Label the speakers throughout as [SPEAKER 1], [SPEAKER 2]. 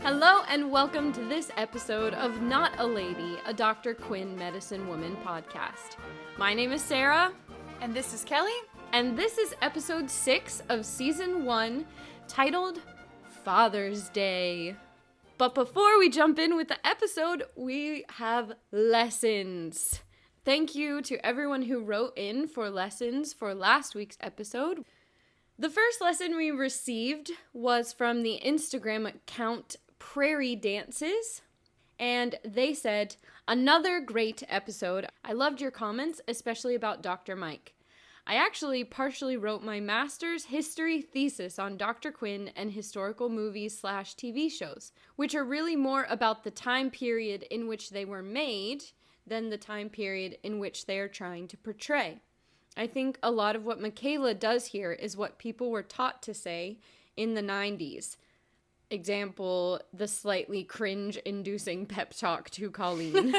[SPEAKER 1] Hello and welcome to this episode of Not a Lady, a Dr. Quinn Medicine Woman podcast. My name is Sarah.
[SPEAKER 2] And this is Kelly.
[SPEAKER 1] And this is episode 6 of season 1, titled Father's Day. But before we jump in with the episode, we have lessons. Thank you to everyone who wrote in for lessons for last week's episode. The first lesson we received was from the Instagram account Prairie Dances, and they said, "Another great episode. I loved your comments, especially about Dr. Mike. I actually partially wrote my master's history thesis on Dr. Quinn and historical movies/TV shows, which are really more about the time period in which they were made than the time period in which they are trying to portray. I think a lot of what Michaela does here is what people were taught to say in the 90s. Example, the slightly cringe-inducing pep talk to Colleen.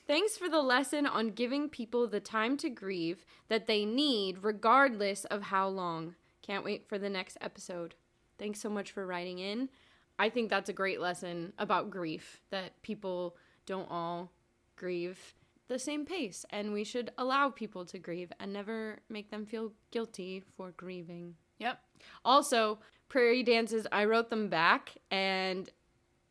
[SPEAKER 1] Thanks for the lesson on giving people the time to grieve that they need regardless of how long. Can't wait for the next episode." Thanks so much for writing in. I think that's a great lesson about grief, that people don't all grieve the same pace, and we should allow people to grieve and never make them feel guilty for grieving.
[SPEAKER 2] Yep.
[SPEAKER 1] Also, Prairie Dances, I wrote them back and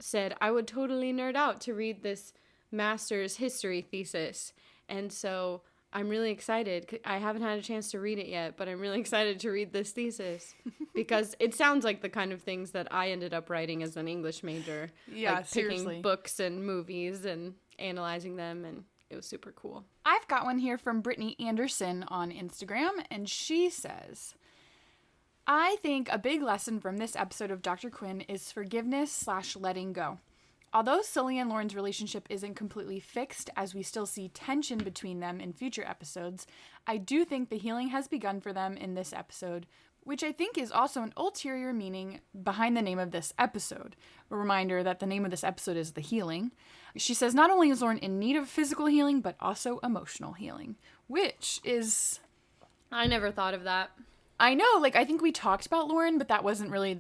[SPEAKER 1] said I would totally nerd out to read this master's history thesis, and so I'm really excited. I haven't had a chance to read it yet, but I'm really excited to read this thesis because it sounds like the kind of things that I ended up writing as an English major.
[SPEAKER 2] Yeah,
[SPEAKER 1] like
[SPEAKER 2] seriously.
[SPEAKER 1] Picking books and movies and analyzing them, and it was super cool.
[SPEAKER 2] I've got one here from Brittany Anderson on Instagram, and she says, "I think a big lesson from this episode of Dr. Quinn is forgiveness/letting go. Although Sully and Lauren's relationship isn't completely fixed, as we still see tension between them in future episodes, I do think the healing has begun for them in this episode, which I think is also an ulterior meaning behind the name of this episode. A reminder that the name of this episode is The Healing. She says not only is Lauren in need of physical healing, but also emotional healing, which is...
[SPEAKER 1] I never thought of that.
[SPEAKER 2] I know, I think we talked about Lauren, but that wasn't really,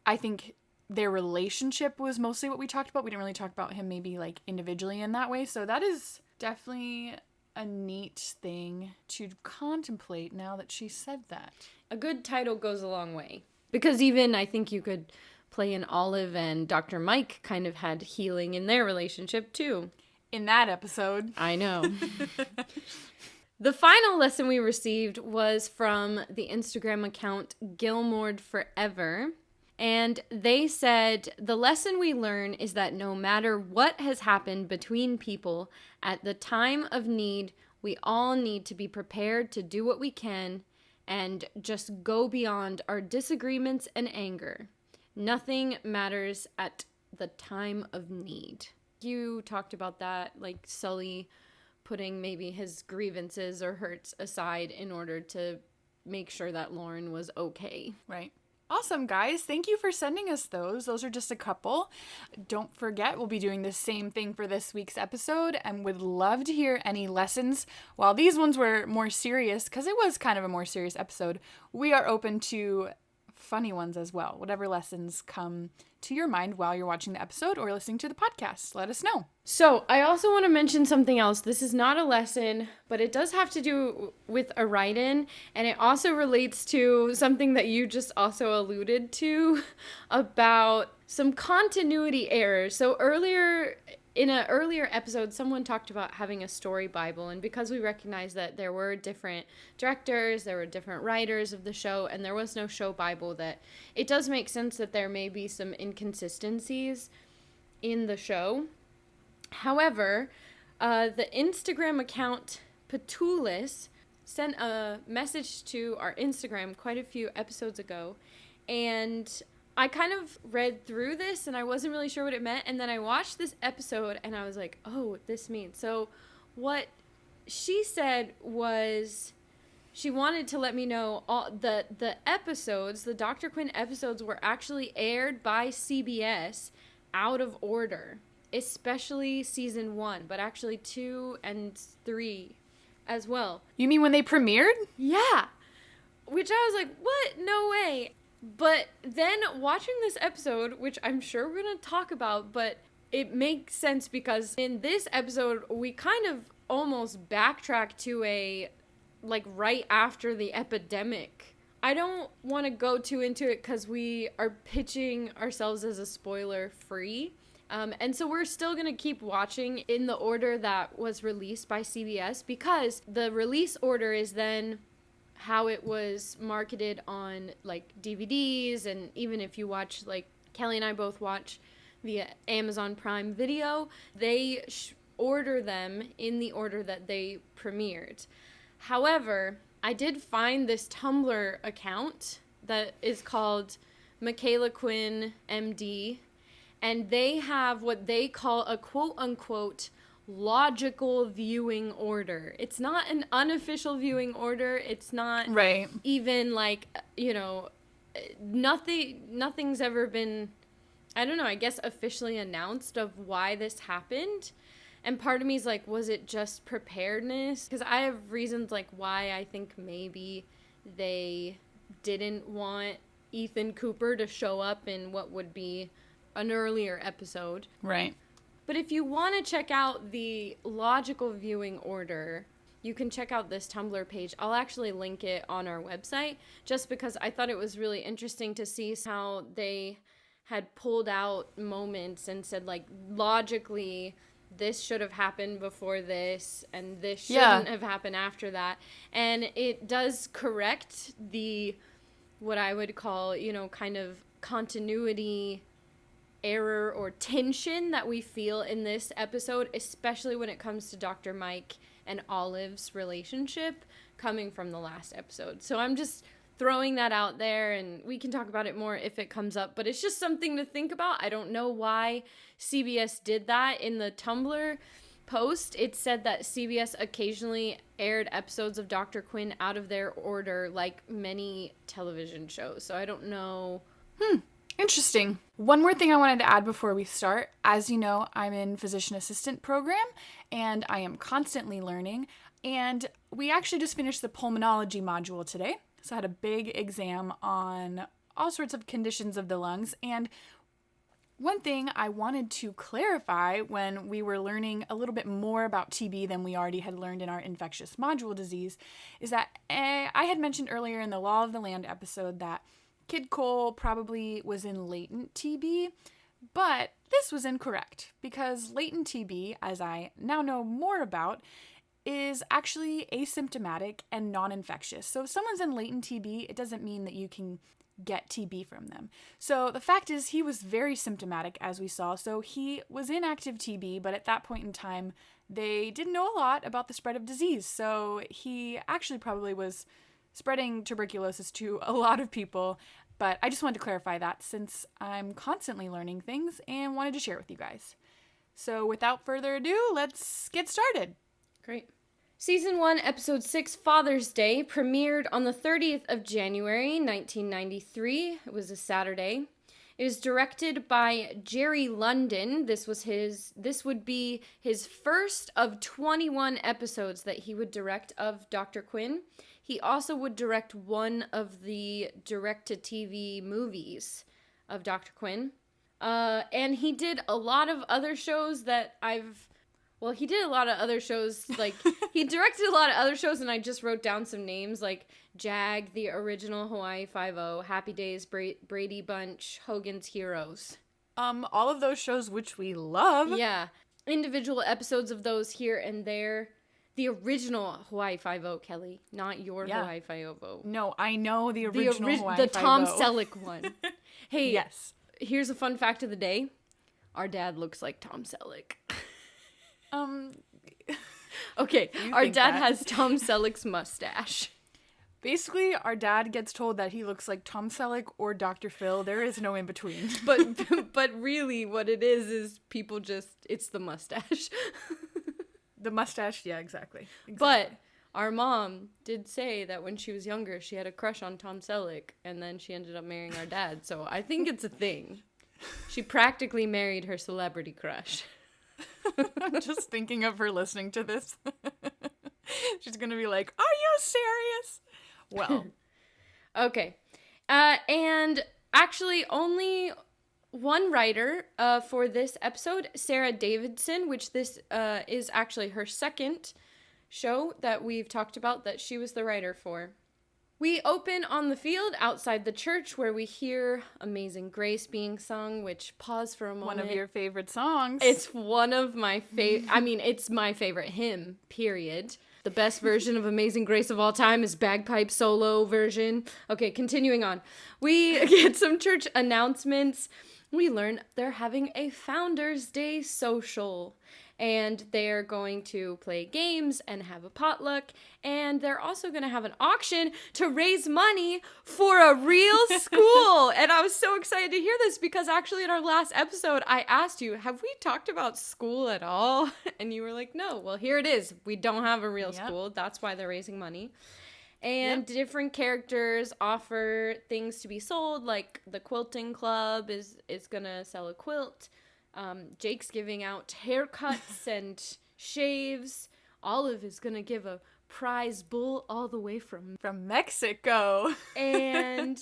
[SPEAKER 2] I think their relationship was mostly what we talked about. We didn't really talk about him maybe, individually in that way. So that is definitely a neat thing to contemplate now that she said that.
[SPEAKER 1] A good title goes a long way. Because even I think you could play in Olive and Dr. Mike kind of had healing in their relationship too.
[SPEAKER 2] In that episode.
[SPEAKER 1] I know. The final lesson we received was from the Instagram account Gilmore Forever. And they said, "The lesson we learn is that no matter what has happened between people, at the time of need, we all need to be prepared to do what we can and just go beyond our disagreements and anger. Nothing matters at the time of need." You talked about that, Sully putting maybe his grievances or hurts aside in order to make sure that Lauren was okay.
[SPEAKER 2] Right. Awesome, guys. Thank you for sending us those. Those are just a couple. Don't forget, we'll be doing the same thing for this week's episode and would love to hear any lessons. While these ones were more serious, because it was kind of a more serious episode, we are open to funny ones as well. Whatever lessons come to your mind while you're watching the episode or listening to the podcast, let us know.
[SPEAKER 1] So I also want to mention something else. This is not a lesson, but it does have to do with a write-in, and it also relates to something that you just also alluded to about some continuity errors. So in an earlier episode, someone talked about having a story Bible, and because we recognize that there were different directors, there were different writers of the show, and there was no show Bible, that it does make sense that there may be some inconsistencies in the show. However, the Instagram account Petulis sent a message to our Instagram quite a few episodes ago, and I kind of read through this and I wasn't really sure what it meant, and then I watched this episode and I was like, oh, this means. So what she said was she wanted to let me know all the episodes, the Dr. Quinn episodes, were actually aired by CBS out of order, especially season 1, but actually 2 and 3 as well.
[SPEAKER 2] You mean when they premiered?
[SPEAKER 1] Yeah. Which I was like, what? No way. But then watching this episode, which I'm sure we're going to talk about, but it makes sense because in this episode, we kind of almost backtrack to right after the epidemic. I don't want to go too into it because we are pitching ourselves as a spoiler free. And so we're still going to keep watching in the order that was released by CBS because the release order is then how it was marketed on DVDs, and even if you watch, Kelly and I both watch via Amazon Prime Video, they order them in the order that they premiered. However, I did find this Tumblr account that is called Michaela Quinn MD, and they have what they call a quote-unquote logical viewing order. It's not an unofficial viewing order. It's not even nothing's ever been, I don't know, I guess officially announced of why this happened. And part of me is like, was it just preparedness? Because I have reasons why I think maybe they didn't want Ethan Cooper to show up in what would be an earlier episode.
[SPEAKER 2] Right.
[SPEAKER 1] But if you want to check out the logical viewing order, you can check out this Tumblr page. I'll actually link it on our website just because I thought it was really interesting to see how they had pulled out moments and said, logically, this should have happened before this, and this shouldn't have happened after that. And it does correct what I would call, kind of continuity error or tension that we feel in this episode, especially when it comes to Dr. Mike and Olive's relationship coming from the last episode. So I'm just throwing that out there, and we can talk about it more if it comes up, but it's just something to think about. I don't know why CBS did that. In the Tumblr post, it said that CBS occasionally aired episodes of Dr. Quinn out of their order, like many television shows. So I don't know.
[SPEAKER 2] Interesting. One more thing I wanted to add before we start. As you know, I'm in physician assistant program, and I am constantly learning. And we actually just finished the pulmonology module today. So I had a big exam on all sorts of conditions of the lungs. And one thing I wanted to clarify when we were learning a little bit more about TB than we already had learned in our infectious module disease is that I had mentioned earlier in the Law of the Land episode that Kid Cole probably was in latent TB, but this was incorrect because latent TB, as I now know more about, is actually asymptomatic and non-infectious. So if someone's in latent TB, it doesn't mean that you can get TB from them. So the fact is he was very symptomatic, as we saw. So he was in active TB, but at that point in time, they didn't know a lot about the spread of disease. So he actually probably was spreading tuberculosis to a lot of people. But I just wanted to clarify that since I'm constantly learning things and wanted to share with you guys. So without further ado, let's get started.
[SPEAKER 1] Great. Season 1, Episode 6, Father's Day, premiered on the 30th of January, 1993. It was a Saturday. It was directed by Jerry London. This would be his first of 21 episodes that he would direct of Dr. Quinn. He also would direct one of the direct-to-TV movies of Dr. Quinn. And he did a lot of other shows that he did a lot of other shows, he directed a lot of other shows, and I just wrote down some names, like Jag, the original Hawaii Five-0, Happy Days, Brady Bunch, Hogan's Heroes.
[SPEAKER 2] All of those shows which we love.
[SPEAKER 1] Yeah. Individual episodes of those here and there. The original Hawaii Five-0, Kelly, not your Hawaii Five-0.
[SPEAKER 2] No, I know the original Hawaii
[SPEAKER 1] the
[SPEAKER 2] Five-0.
[SPEAKER 1] Tom Selleck one. Hey,
[SPEAKER 2] yes.
[SPEAKER 1] Here's a fun fact of the day. Our dad looks like Tom Selleck. Okay, our dad has Tom Selleck's mustache.
[SPEAKER 2] Basically, our dad gets told that he looks like Tom Selleck or Dr. Phil. There is no in between.
[SPEAKER 1] But really what it is people it's the mustache.
[SPEAKER 2] The mustache, yeah, exactly.
[SPEAKER 1] But our mom did say that when she was younger, she had a crush on Tom Selleck, and then she ended up marrying our dad. So I think it's a thing. She practically married her celebrity crush.
[SPEAKER 2] I'm just thinking of her listening to this. She's going to be like, are you serious? Well.
[SPEAKER 1] Okay. And actually only one writer for this episode, Sarah Davidson, which this is actually her second show that we've talked about that she was the writer for. We open on the field outside the church where we hear Amazing Grace being sung, which, pause for a moment.
[SPEAKER 2] One of your favorite songs.
[SPEAKER 1] It's one of my favorite, it's my favorite hymn, period. The best version of Amazing Grace of all time is bagpipe solo version. Okay, continuing on. We get some church announcements. We learn they're having a Founders Day social. And they're going to play games and have a potluck. And they're also going to have an auction to raise money for a real school. And I was so excited to hear this because actually in our last episode, I asked you, have we talked about school at all? And you were like, no. Well, here it is. We don't have a real school. That's why they're raising money. And different characters offer things to be sold, like the quilting club is going to sell a quilt. Jake's giving out haircuts and shaves. Olive is going to give a prize bull all the way from
[SPEAKER 2] Mexico.
[SPEAKER 1] And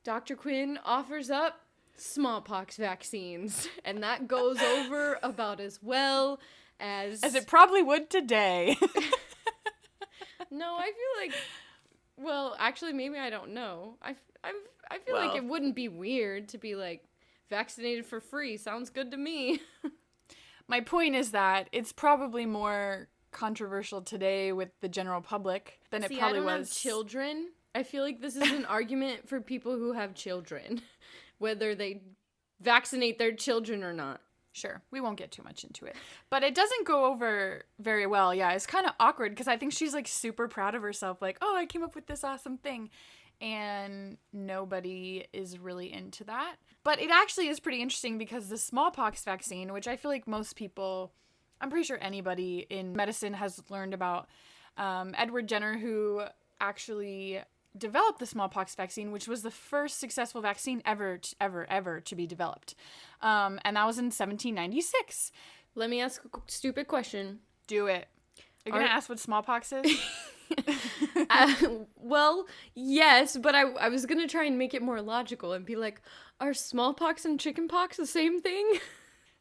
[SPEAKER 1] Dr. Quinn offers up smallpox vaccines. And that goes over about as well as
[SPEAKER 2] it probably would today.
[SPEAKER 1] No, I feel like, well, actually, maybe I don't know. I feel like it wouldn't be weird to be like, vaccinated for free. Sounds good to me.
[SPEAKER 2] My point is that it's probably more controversial today with the general public than it probably
[SPEAKER 1] I don't
[SPEAKER 2] was.
[SPEAKER 1] Have children. I feel like this is an argument for people who have children, whether they vaccinate their children or not.
[SPEAKER 2] Sure, we won't get too much into it. But it doesn't go over very well. Yeah, it's kind of awkward because I think she's like super proud of herself. Like, oh, I came up with this awesome thing. And nobody is really into that. But it actually is pretty interesting because the smallpox vaccine, which I feel like most people, I'm pretty sure anybody in medicine has learned about, Edward Jenner, who actually developed the smallpox vaccine, which was the first successful vaccine ever to be developed. And that was in 1796.
[SPEAKER 1] Let me ask a stupid question.
[SPEAKER 2] Do it. You're going to ask what smallpox is?
[SPEAKER 1] Well, yes, but I was going to try and make it more logical and be like, are smallpox and chickenpox the same thing?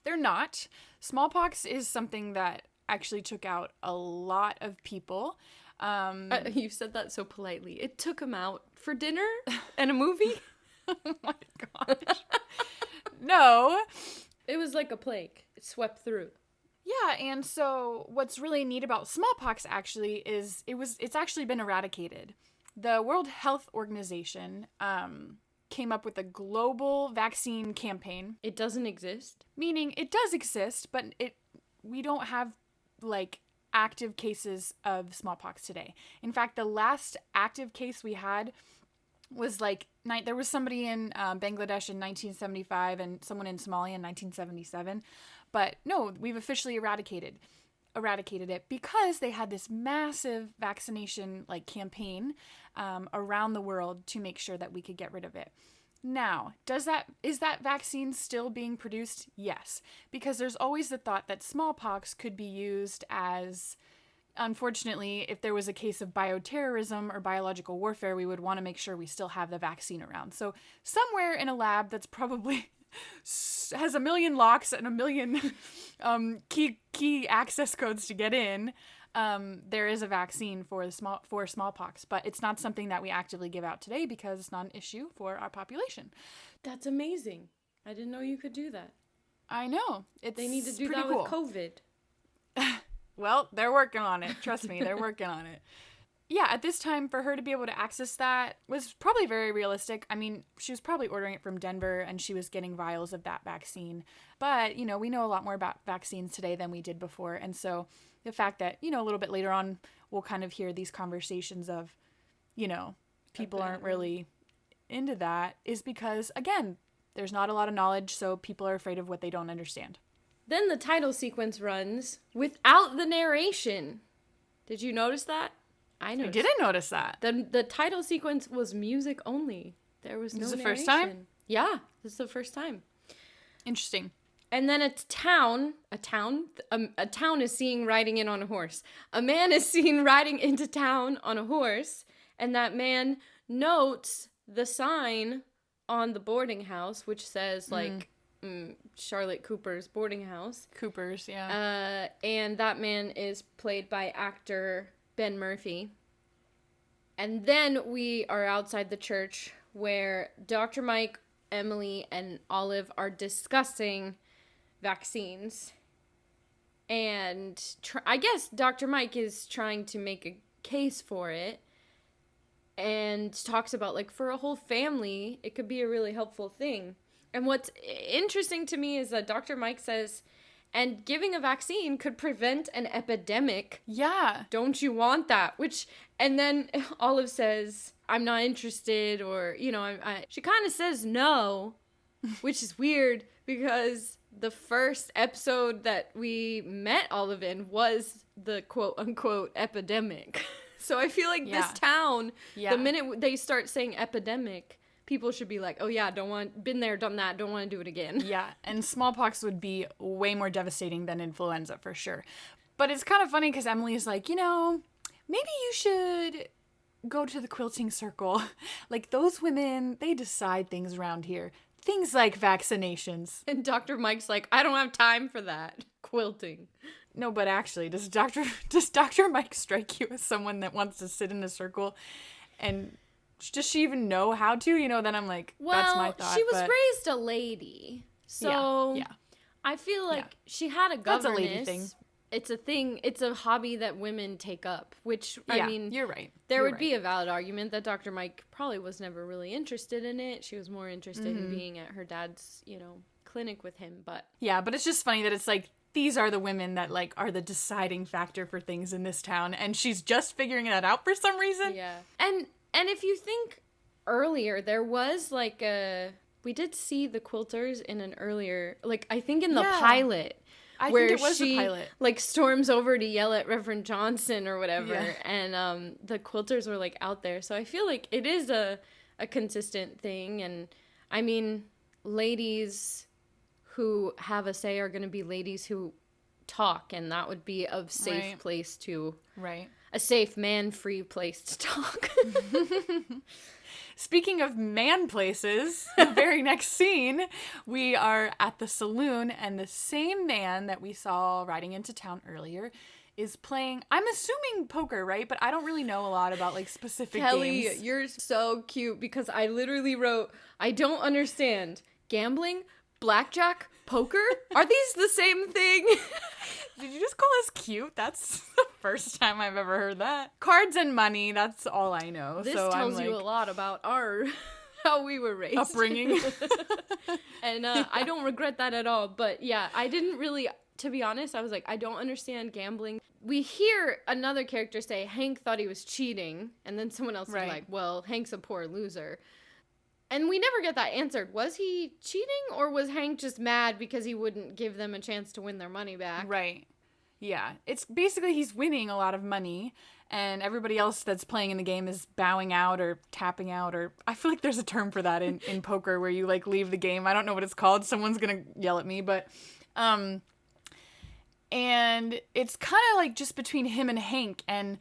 [SPEAKER 2] They're not. Smallpox is something that actually took out a lot of people.
[SPEAKER 1] You said that so politely. It took them out for dinner and a movie?
[SPEAKER 2] Oh my gosh. No.
[SPEAKER 1] It was like a plague. It swept through.
[SPEAKER 2] Yeah, and so what's really neat about smallpox actually is it's actually been eradicated. The World Health Organization came up with a global vaccine campaign.
[SPEAKER 1] It doesn't exist?
[SPEAKER 2] Meaning it does exist, but we don't have like active cases of smallpox today. In fact, the last active case we had was like there was somebody in Bangladesh in 1975 and someone in Somalia in 1977. But no, we've officially eradicated it because they had this massive vaccination campaign around the world to make sure that we could get rid of it. Now, is that vaccine still being produced? Yes, because there's always the thought that smallpox could be used as, unfortunately, if there was a case of bioterrorism or biological warfare, we would want to make sure we still have the vaccine around. So somewhere in a lab that's probably has a million locks and a million key access codes to get in, there is a vaccine for smallpox, but it's not something that we actively give out today because it's not an issue for our population.
[SPEAKER 1] That's amazing. I didn't know you could do that.
[SPEAKER 2] I know.
[SPEAKER 1] They need to do
[SPEAKER 2] pretty
[SPEAKER 1] that
[SPEAKER 2] cool.
[SPEAKER 1] with COVID.
[SPEAKER 2] Well, they're working on it. Trust me, they're working on it. Yeah, at this time, for her to be able to access that was probably very realistic. I mean, she was probably ordering it from Denver, and she was getting vials of that vaccine. But, we know a lot more about vaccines today than we did before. And so the fact that, a little bit later on, we'll kind of hear these conversations of, people aren't really into that is because, again, there's not a lot of knowledge, so people are afraid of what they don't understand.
[SPEAKER 1] Then the title sequence runs without the narration. Did you notice that? I
[SPEAKER 2] didn't notice that.
[SPEAKER 1] The title sequence was music only. There was no narration.
[SPEAKER 2] This is the first time?
[SPEAKER 1] Yeah, this is the first time.
[SPEAKER 2] Interesting.
[SPEAKER 1] And then a town is seen riding in on a horse. A man is seen riding into town on a horse, and that man notes the sign on the boarding house, which says, like, Charlotte Cooper's boarding house.
[SPEAKER 2] Cooper's, yeah.
[SPEAKER 1] And that man is played by actor Ben Murphy. And then we are outside the church where Dr. Mike, Emily, and Olive are discussing vaccines. And I guess Dr. Mike is trying to make a case for it and talks about, like, for a whole family, it could be a really helpful thing. And what's interesting to me is that Dr. Mike says, and giving a vaccine could prevent an epidemic.
[SPEAKER 2] Yeah.
[SPEAKER 1] Don't you want that? And then Olive says, I'm not interested, or, you know, she kind of says no, which is weird because the first episode that we met Olive in was the quote-unquote epidemic. So I feel like this town, the minute they start saying epidemic, people should be like, oh yeah, been there, done that, don't want to do it again.
[SPEAKER 2] Yeah, and smallpox would be way more devastating than influenza for sure. But it's kind of funny because Emily's like, you know, maybe you should go to the quilting circle. Like, those women, they decide things around here. Things like vaccinations.
[SPEAKER 1] And Dr. Mike's like, I don't have time for that. Quilting.
[SPEAKER 2] No, but actually, does Dr. Mike strike you as someone that wants to sit in a circle? And does she even know how to? You know, then I'm like, that's my thought.
[SPEAKER 1] Well, she was raised a lady. So
[SPEAKER 2] yeah.
[SPEAKER 1] I feel like she had a governess.
[SPEAKER 2] That's a lady thing.
[SPEAKER 1] It's a thing. It's a hobby that women take up, which, I mean,
[SPEAKER 2] you're right.
[SPEAKER 1] There would be a valid argument that Dr. Mike probably was never really interested in it. She was more interested in being at her dad's, you know, clinic with him. But
[SPEAKER 2] yeah, but it's just funny that it's like, these are the women that, like, are the deciding factor for things in this town, and she's just figuring that out for some reason.
[SPEAKER 1] Yeah. And if you think earlier, there was, like, we did see the quilters in an earlier, like, I think in the pilot.
[SPEAKER 2] I
[SPEAKER 1] where
[SPEAKER 2] think it was
[SPEAKER 1] she,
[SPEAKER 2] the pilot.
[SPEAKER 1] Like, storms over to yell at Reverend Johnson or whatever, and the quilters were, like, out there. So I feel like it is a consistent thing, and, I mean, ladies who have a say are going to be ladies who talk, and that would be a safe place to...
[SPEAKER 2] Right.
[SPEAKER 1] A safe, man-free place to talk.
[SPEAKER 2] Speaking of man places, the very next scene, we are at the saloon, and the same man that we saw riding into town earlier is playing, I'm assuming poker, right? But I don't really know a lot about, like, specific
[SPEAKER 1] Kelly,
[SPEAKER 2] games.
[SPEAKER 1] you're so cute because I literally wrote, I don't understand. Gambling? Blackjack? Poker? Are these the same thing?
[SPEAKER 2] Did you just call us cute? That's the first time I've ever heard that. Cards and money, that's all I know.
[SPEAKER 1] This
[SPEAKER 2] so
[SPEAKER 1] tells
[SPEAKER 2] I'm
[SPEAKER 1] you
[SPEAKER 2] like,
[SPEAKER 1] a lot about how we were raised.
[SPEAKER 2] Upbringing.
[SPEAKER 1] And I don't regret that at all. But yeah, I didn't really, to be honest, I was like, I don't understand gambling. We hear another character say Hank thought he was cheating. And then someone else is like, well, Hank's a poor loser. And we never get that answered. Was he cheating, or was Hank just mad because he wouldn't give them a chance to win their money back?
[SPEAKER 2] Right. Yeah. It's basically he's winning a lot of money, and everybody else that's playing in the game is bowing out or tapping out, or I feel like there's a term for that in poker where you, like, leave the game. I don't know what it's called. Someone's going to yell at me, but and it's kind of like just between him and Hank, and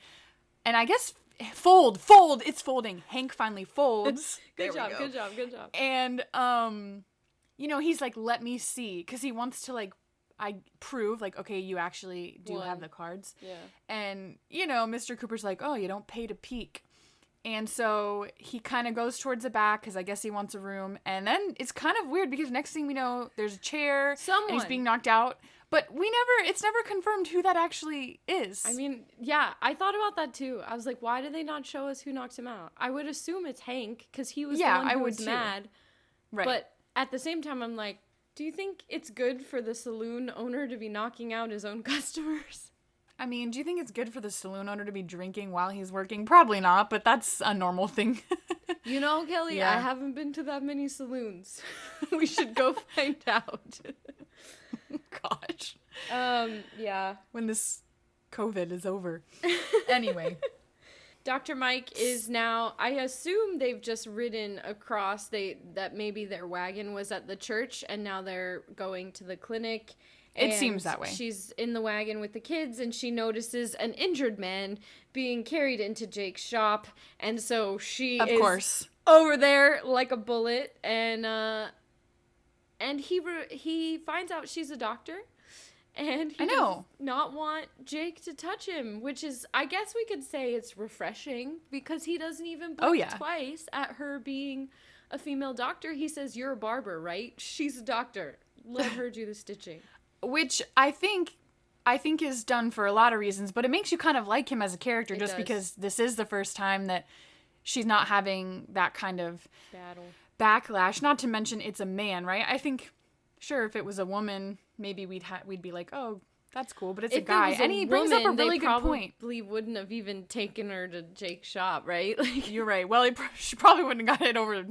[SPEAKER 2] I guess fold, it's folding. Hank finally folds.
[SPEAKER 1] Good job.
[SPEAKER 2] And, you know, he's like, let me see, because he wants to, like, prove, like, okay, you actually do have the cards.
[SPEAKER 1] Yeah.
[SPEAKER 2] And, you know, Mr. Cooper's like, oh, you don't pay to peek. And so he kind of goes towards the back, because I guess he wants a room. And then it's kind of weird, because next thing we know, there's a chair, and he's being knocked out. But it's never confirmed who that actually is.
[SPEAKER 1] I mean, yeah, I thought about that too. I was like, why did they not show us who knocked him out? I would assume it's Hank, because he was the one who was mad.
[SPEAKER 2] Right.
[SPEAKER 1] But at the same time, I'm like, do you think it's good for the saloon owner to be knocking out his own customers?
[SPEAKER 2] I mean, do you think it's good for the saloon owner to be drinking while he's working? Probably not, but that's a normal thing.
[SPEAKER 1] You know, Kelly, I haven't been to that many saloons. We should go find out.
[SPEAKER 2] Gosh.
[SPEAKER 1] Yeah.
[SPEAKER 2] When this COVID is over. Anyway.
[SPEAKER 1] Dr. Mike is now, I assume they've just ridden across, that maybe their wagon was at the church and now they're going to the clinic.
[SPEAKER 2] It seems that way.
[SPEAKER 1] She's in the wagon with the kids and she notices an injured man being carried into Jake's shop. And so she is over there like a bullet, and he finds out she's a doctor, and he does not want Jake to touch him, which is, I guess we could say it's refreshing, because he doesn't even blink twice at her being a female doctor. He says, "You're a barber, right? She's a doctor. Let her do the stitching." Which
[SPEAKER 2] I think is done for a lot of reasons, but it makes you kind of like him as a character just because this is the first time that she's not having that kind of backlash. Not to mention it's a man, right? I think, sure, if it was a woman, maybe we'd be like, oh, that's cool, but it's a guy. And he brings up a really good point.
[SPEAKER 1] Probably wouldn't have even taken her to Jake's shop, right? Like,
[SPEAKER 2] you're right. Well, she probably wouldn't have got hit over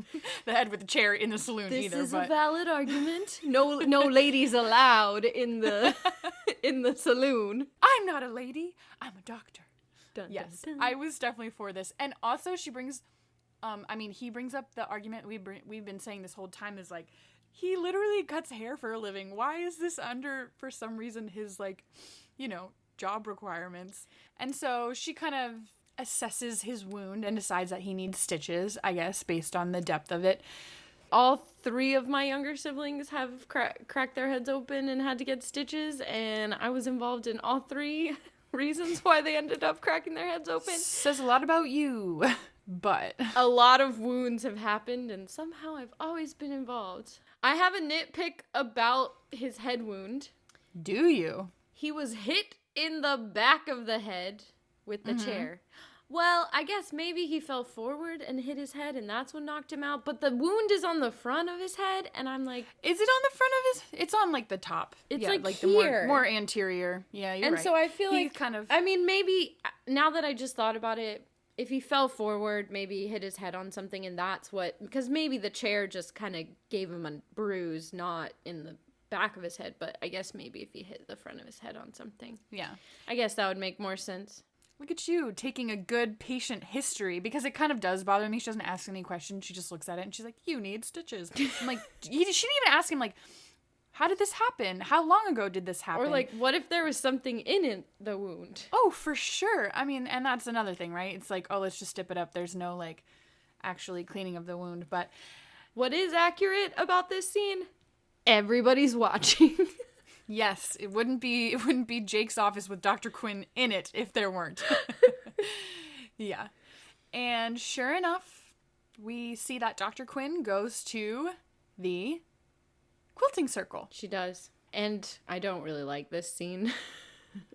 [SPEAKER 2] the head with a chair in the saloon either.
[SPEAKER 1] This is a valid argument. No ladies allowed in the saloon.
[SPEAKER 2] I'm not a lady. I'm a doctor.
[SPEAKER 1] Dun,
[SPEAKER 2] yes,
[SPEAKER 1] dun, dun.
[SPEAKER 2] I was definitely for this. And also she brings, he brings up the argument we've been saying this whole time is like, he literally cuts hair for a living. Why is this under, for some reason, his, like, job requirements? And so she kind of assesses his wound and decides that he needs stitches, I guess, based on the depth of it.
[SPEAKER 1] All 3 of my younger siblings have cracked their heads open and had to get stitches, and I was involved in all 3 reasons why they ended up cracking their heads open.
[SPEAKER 2] Says a lot about you, but
[SPEAKER 1] a lot of wounds have happened, and somehow I've always been involved. I have a nitpick about his head wound.
[SPEAKER 2] Do you?
[SPEAKER 1] He was hit in the back of the head with the chair. Well, I guess maybe he fell forward and hit his head, and that's what knocked him out. But the wound is on the front of his head, and I'm like...
[SPEAKER 2] Is it on the front of his... It's on, like, the top.
[SPEAKER 1] It's, like
[SPEAKER 2] here. The more anterior. Yeah, you're right.
[SPEAKER 1] And so I feel
[SPEAKER 2] he
[SPEAKER 1] like...
[SPEAKER 2] kind of...
[SPEAKER 1] I mean, maybe, now that I just thought about it, if he fell forward, maybe he hit his head on something, and that's what... Because maybe the chair just kind of gave him a bruise, not in the back of his head, but I guess maybe if he hit the front of his head on something.
[SPEAKER 2] Yeah.
[SPEAKER 1] I guess that would make more sense.
[SPEAKER 2] Look at you taking a good patient history, because it kind of does bother me. She doesn't ask any questions. She just looks at it and she's like, you need stitches. I'm like, she didn't even ask him, like, how did this happen? How long ago did this happen?
[SPEAKER 1] Or like, what if there was something in the wound?
[SPEAKER 2] Oh, for sure. I mean, and that's another thing, right? It's like, oh, let's just stip it up. There's no, like, actually cleaning of the wound. But
[SPEAKER 1] what is accurate about this scene? Everybody's watching.
[SPEAKER 2] Yes, it wouldn't be Jake's office with Dr. Quinn in it if there weren't. Yeah. And sure enough, we see that Dr. Quinn goes to the quilting circle.
[SPEAKER 1] She does. And I don't really like this scene.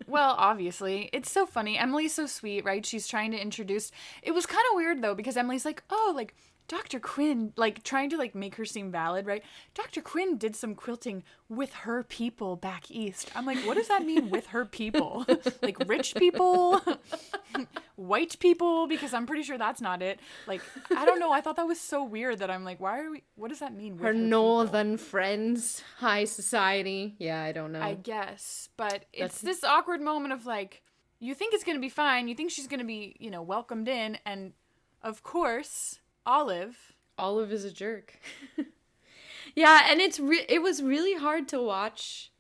[SPEAKER 2] Well, obviously. It's so funny. Emily's so sweet, right? She's trying to introduce... It was kind of weird, though, because Emily's like, oh, like... Dr. Quinn, like, trying to, like, make her seem valid, right? Dr. Quinn did some quilting with her people back east. I'm like, what does that mean, with her people? Like, rich people? White people? Because I'm pretty sure that's not it. Like, I don't know. I thought that was so weird that I'm like, what does that mean, with her
[SPEAKER 1] northern friends, high society. Yeah, I don't know.
[SPEAKER 2] I guess. But it's this awkward moment of, like, you think it's going to be fine. You think she's going to be, welcomed in. And, of course... Olive
[SPEAKER 1] is a jerk. Yeah, and it was really hard to watch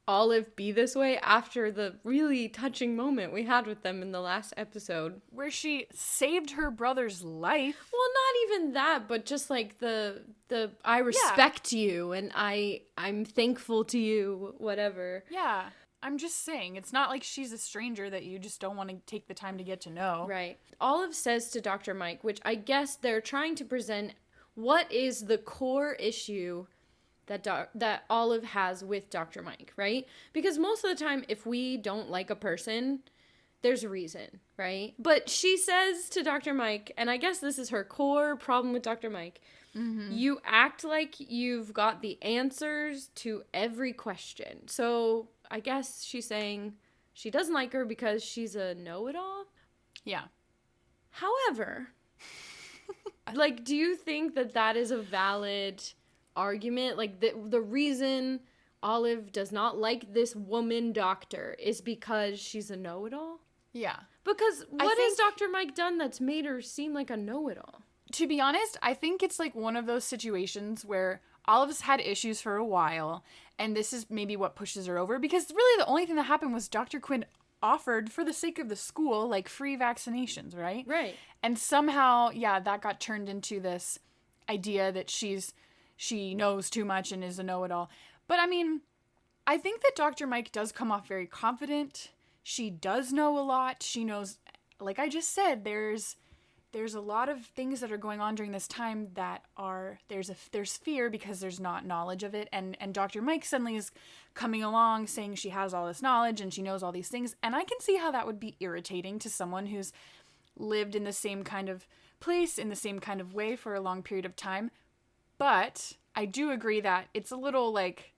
[SPEAKER 1] Olive be this way after the really touching moment we had with them in the last episode.
[SPEAKER 2] Where she saved her brother's life.
[SPEAKER 1] Well, not even that, but just like the I respect you and I'm thankful to you, whatever.
[SPEAKER 2] Yeah. I'm just saying, it's not like she's a stranger that you just don't want to take the time to get to know.
[SPEAKER 1] Right. Olive says to Dr. Mike, which I guess they're trying to present what is the core issue that Olive has with Dr. Mike, right? Because most of the time, if we don't like a person, there's a reason, right? But she says to Dr. Mike, and I guess this is her core problem with Dr. Mike, you act like you've got the answers to every question. So... I guess she's saying she doesn't like her because she's a know-it-all?
[SPEAKER 2] Yeah.
[SPEAKER 1] However, like, do you think that is a valid argument? Like, the reason Olive does not like this woman doctor is because she's a know-it-all?
[SPEAKER 2] Yeah.
[SPEAKER 1] Because what has Dr. Mike done that's made her seem like a know-it-all?
[SPEAKER 2] To be honest, I think it's like one of those situations where Olive's had issues for a while, and this is maybe what pushes her over, because really the only thing that happened was Dr. Quinn offered for the sake of the school, like free vaccinations, right?
[SPEAKER 1] Right.
[SPEAKER 2] And somehow, that got turned into this idea that she knows too much and is a know-it-all. But I mean, I think that Dr. Mike does come off very confident. She does know a lot. She knows, like I just said, there's a lot of things that are going on during this time that are, there's fear because there's not knowledge of it. And Dr. Mike suddenly is coming along saying she has all this knowledge and she knows all these things. And I can see how that would be irritating to someone who's lived in the same kind of place, in the same kind of way for a long period of time. But I do agree that it's a little like,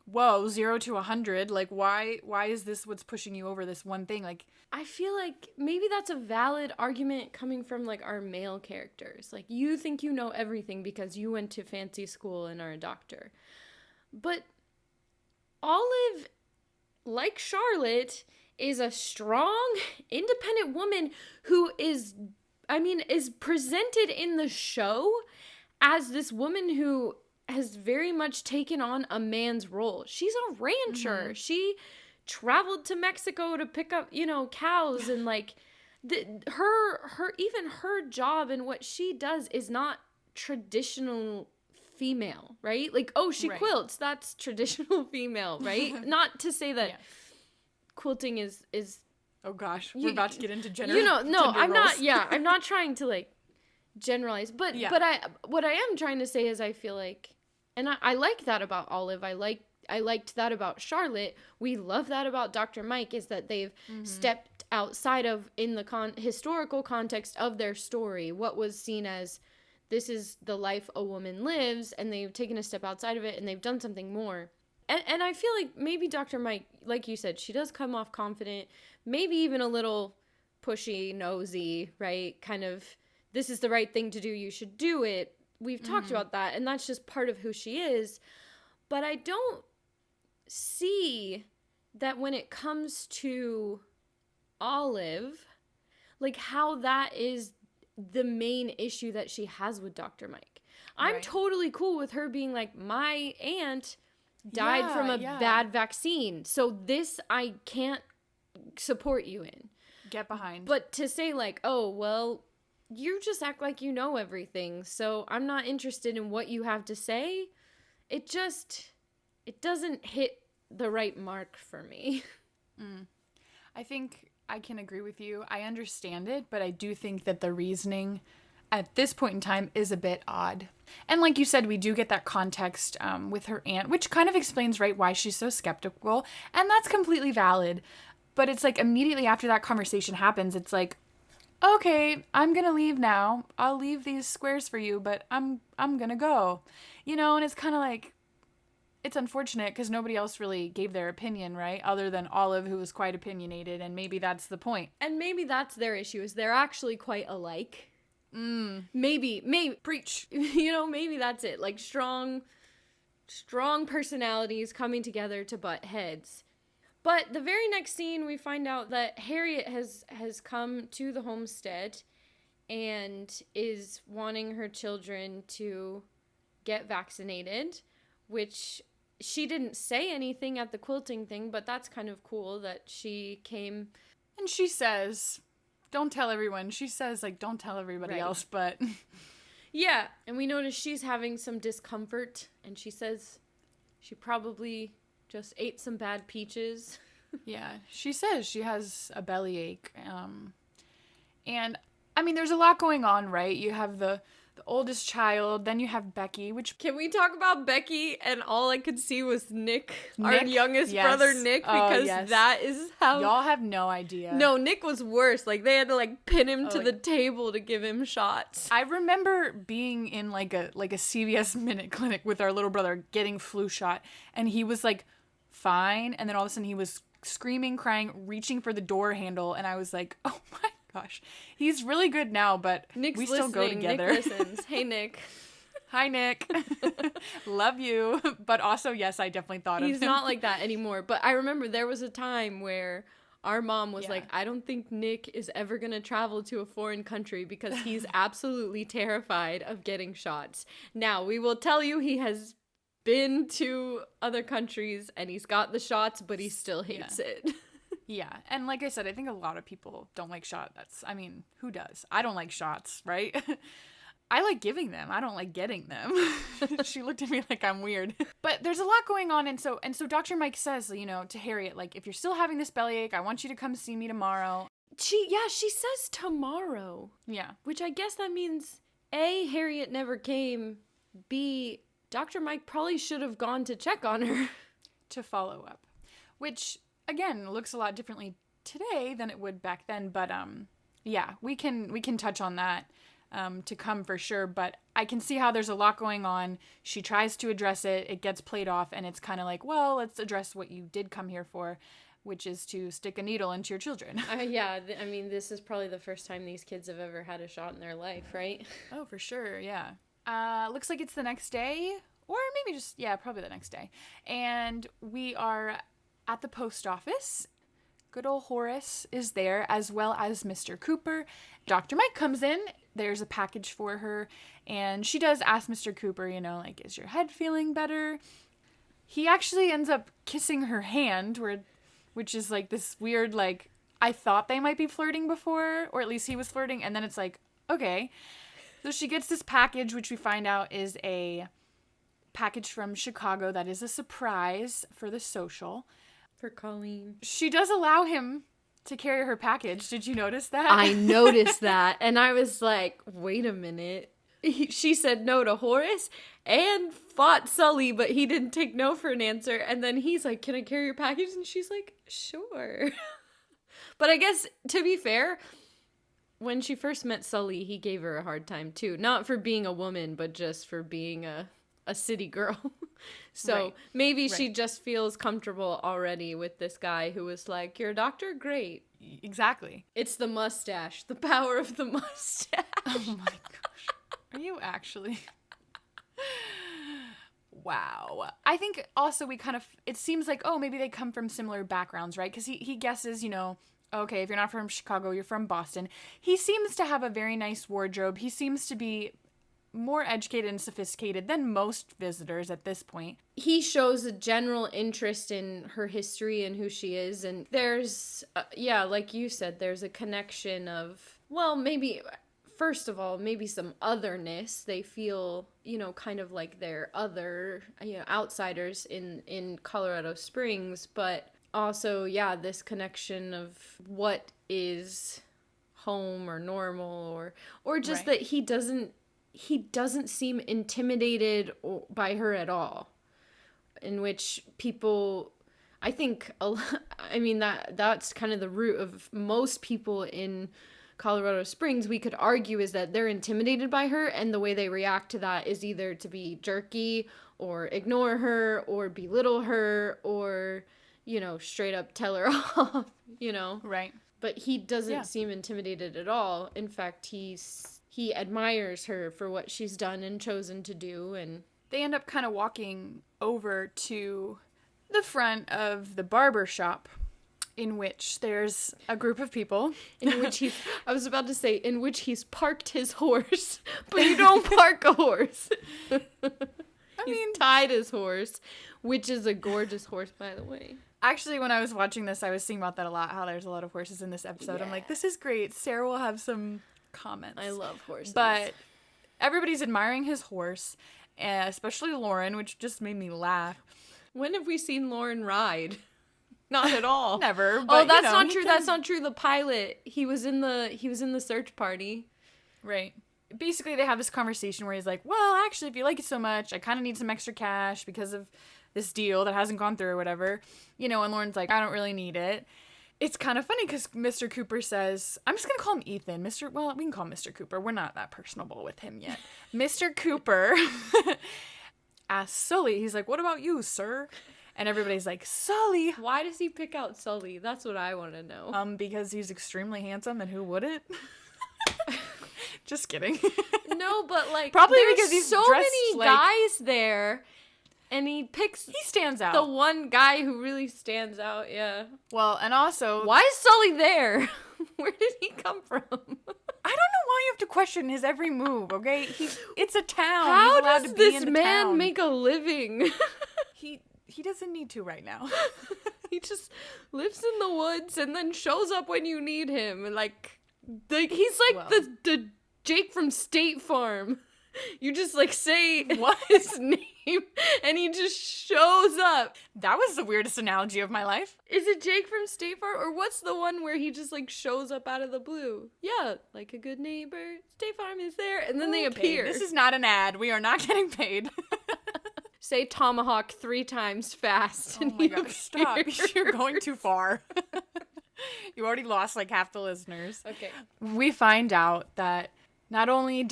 [SPEAKER 2] whoa, 0 to 100. Like, why is this what's pushing you over this one thing? Like,
[SPEAKER 1] I feel like maybe that's a valid argument coming from, like, our male characters. Like, you think you know everything because you went to fancy school and are a doctor. But Olive, like Charlotte, is a strong, independent woman who is presented in the show as this woman who has very much taken on a man's role. She's a rancher. Mm-hmm. She traveled to Mexico to pick up, cows, and like her job and what she does is not traditional female, right? Like, oh, she quilts, that's traditional female, right? Not to say that quilting is
[SPEAKER 2] oh gosh, we're about to get into gender.
[SPEAKER 1] I'm not trying to like generalize, but what I am trying to say is I feel like, and I like that about Olive. I liked that about Charlotte. We love that about Dr. Mike, is that they've stepped outside of, in the historical context of their story, what was seen as this is the life a woman lives, and they've taken a step outside of it and they've done something more. And I feel like maybe Dr. Mike, like you said, she does come off confident, maybe even a little pushy, nosy, right? Kind of, this is the right thing to do, you should do it. We've talked about that, and that's just part of who she is. But I don't see that when it comes to Olive, like how that is the main issue that she has with Dr. Mike. I'm totally cool with her being like, my aunt died from a bad vaccine, so this I can't support you in.
[SPEAKER 2] Get behind. But
[SPEAKER 1] to say like, oh, well, you just act like you know everything, so I'm not interested in what you have to say, it doesn't hit the right mark for me.
[SPEAKER 2] I think I can agree with you. I understand it, but I do think that the reasoning at this point in time is a bit odd. And like you said, we do get that context with her aunt, which kind of explains, right, why she's so skeptical. And that's completely valid. But it's like immediately after that conversation happens, it's like, okay, I'm going to leave now. I'll leave these squares for you, but I'm going to go. And it's kind of like, it's unfortunate because nobody else really gave their opinion, right? Other than Olive, who was quite opinionated, and maybe that's the point.
[SPEAKER 1] And maybe that's their issue, is they're actually quite alike. Maybe preach. Maybe that's it. Like strong personalities coming together to butt heads. But the very next scene, we find out that Harriet has come to the homestead and is wanting her children to get vaccinated, which she didn't say anything at the quilting thing, but that's kind of cool that she came.
[SPEAKER 2] And she says, don't tell everyone. She says, like, don't tell everybody else, but...
[SPEAKER 1] Yeah, and we notice she's having some discomfort, and she says she probably just ate some bad peaches.
[SPEAKER 2] Yeah, she says she has a bellyache. And, I mean, there's a lot going on, right? You have the oldest child, then you have Becky, which...
[SPEAKER 1] Can we talk about Becky? And all I could see was Nick, our youngest brother Nick, because that is how...
[SPEAKER 2] Y'all have no idea.
[SPEAKER 1] No, Nick was worse. Like, they had to, like, pin him to the table to give him shots.
[SPEAKER 2] I remember being in, like a CVS Minute Clinic with our little brother getting flu shot, and he was, like, fine, and then all of a sudden he was screaming, crying, reaching for the door handle, and I was like, oh my gosh, he's really good now, but we still go together.
[SPEAKER 1] Nick listens. Hey, Nick.
[SPEAKER 2] Hi, Nick. Love you. But also, yes, I definitely thought of him.
[SPEAKER 1] He's not like that anymore. But I remember there was a time where our mom was like, I don't think Nick is ever going to travel to a foreign country because he's absolutely terrified of getting shots. Now, we will tell you he has been to other countries and he's got the shots, but he still hates it.
[SPEAKER 2] Yeah, and like I said, I think a lot of people don't like shots. I mean, who does? I don't like shots, right? I like giving them. I don't like getting them. She looked at me like I'm weird. But there's a lot going on, and so Dr. Mike says, you know, to Harriet, like, if you're still having this bellyache, I want you to come see me tomorrow.
[SPEAKER 1] She says tomorrow.
[SPEAKER 2] Yeah.
[SPEAKER 1] Which I guess that means A, Harriet never came, B, Dr. Mike probably should have gone to check on her.
[SPEAKER 2] To follow up. Which, again, looks a lot differently today than it would back then, but yeah, we can touch on that to come for sure, but I can see how there's a lot going on. She tries to address it, it gets played off, and it's kind of like, well, let's address what you did come here for, which is to stick a needle into your children.
[SPEAKER 1] Yeah, I mean, this is probably the first time these kids have ever had a shot in their life, right?
[SPEAKER 2] Oh, for sure, yeah. Looks like it's the next day, or maybe just, yeah, probably the next day. And we are at the post office. Good old Horace is there, as well as Mr. Cooper. Dr. Mike comes in. There's a package for her, and she does ask Mr. Cooper, you know, like, is your head feeling better? He actually ends up kissing her hand, which is like this weird, like, I thought they might be flirting before, or at least he was flirting, and then it's like, okay. So she gets this package, which we find out is a package from Chicago that is a surprise for the social.
[SPEAKER 1] For Colleen.
[SPEAKER 2] She does allow him to carry her package. Did you notice that?
[SPEAKER 1] I noticed that, and I was like, wait a minute. She said no to Horace and fought Sully, but he didn't take no for an answer. And then he's like, can I carry your package? And she's like, sure. But I guess, to be fair, when she first met Sully, he gave her a hard time too. Not for being a woman, but just for being a city girl. So maybe she just feels comfortable already with this guy who was like, you're a doctor? Great.
[SPEAKER 2] Exactly.
[SPEAKER 1] It's the mustache. The power of the mustache.
[SPEAKER 2] Oh my gosh. Are you actually? Wow. I think also it seems like, oh, maybe they come from similar backgrounds, right? Because he guesses, you know, okay, if you're not from Chicago, you're from Boston. He seems to have a very nice wardrobe. He seems to be more educated and sophisticated than most visitors at this point.
[SPEAKER 1] He shows a general interest in her history and who she is. And there's, like you said, there's a connection of, well, maybe, first of all, maybe some otherness. They feel, you know, kind of like they're other, you know, outsiders in Colorado Springs. But also, yeah, this connection of what is home or normal or just that he doesn't seem intimidated by her at all, in which people, I think, I mean, that's kind of the root of most people in Colorado Springs, we could argue, is that they're intimidated by her, and the way they react to that is either to be jerky or ignore her or belittle her or, you know, straight up tell her off, you know?
[SPEAKER 2] Right.
[SPEAKER 1] But he doesn't seem intimidated at all. In fact, he admires her for what she's done and chosen to do. And
[SPEAKER 2] they end up kind of walking over to the front of the barber shop, in which there's a group of people.
[SPEAKER 1] In which he's parked his horse. But you don't park a horse. He's tied his horse, which is a gorgeous horse, by the way.
[SPEAKER 2] Actually, when I was watching this, I was thinking about that a lot, how there's a lot of horses in this episode. Yeah. I'm like, this is great. Sarah will have some comments.
[SPEAKER 1] I love horses.
[SPEAKER 2] But everybody's admiring his horse, especially Lauren, which just made me laugh.
[SPEAKER 1] When have we seen Lauren ride? Not at all.
[SPEAKER 2] Never. But,
[SPEAKER 1] that's not true. That's not true. The pilot, he was in the search party.
[SPEAKER 2] Right. Basically, they have this conversation where he's like, well, actually, if you like it so much, I kind of need some extra cash because of this deal that hasn't gone through or whatever. You know, and Lauren's like, I don't really need it. It's kind of funny because Mr. Cooper says, I'm just going to call him Ethan. We can call him Mr. Cooper. We're not that personable with him yet. Mr. Cooper asks Sully, he's like, what about you, sir? And everybody's like, Sully.
[SPEAKER 1] Why does he pick out Sully? That's what I want to know.
[SPEAKER 2] Because he's extremely handsome, and who wouldn't? Just kidding.
[SPEAKER 1] No, but like,
[SPEAKER 2] probably
[SPEAKER 1] there's
[SPEAKER 2] because he's
[SPEAKER 1] so
[SPEAKER 2] dressed
[SPEAKER 1] many guys there. And he
[SPEAKER 2] stands out.
[SPEAKER 1] The one guy who really stands out, yeah.
[SPEAKER 2] Well, and also,
[SPEAKER 1] why is Sully there? Where did he come from?
[SPEAKER 2] I don't know why you have to question his every move, okay? It's a town.
[SPEAKER 1] How does this man make a living?
[SPEAKER 2] He doesn't need to right now.
[SPEAKER 1] He just lives in the woods and then shows up when you need him. And like he's like the Jake from State Farm. You just like say what his name and he just shows up.
[SPEAKER 2] That was the weirdest analogy of my life.
[SPEAKER 1] Is it Jake from State Farm, or what's the one where he just like shows up out of the blue? Yeah, like a good neighbor, State Farm is there, and then they appear.
[SPEAKER 2] This is not an ad. We are not getting paid.
[SPEAKER 1] Say tomahawk 3 times fast.
[SPEAKER 2] Oh my God, stop. You're going too far. You already lost like half the listeners.
[SPEAKER 1] Okay.
[SPEAKER 2] We find out that not only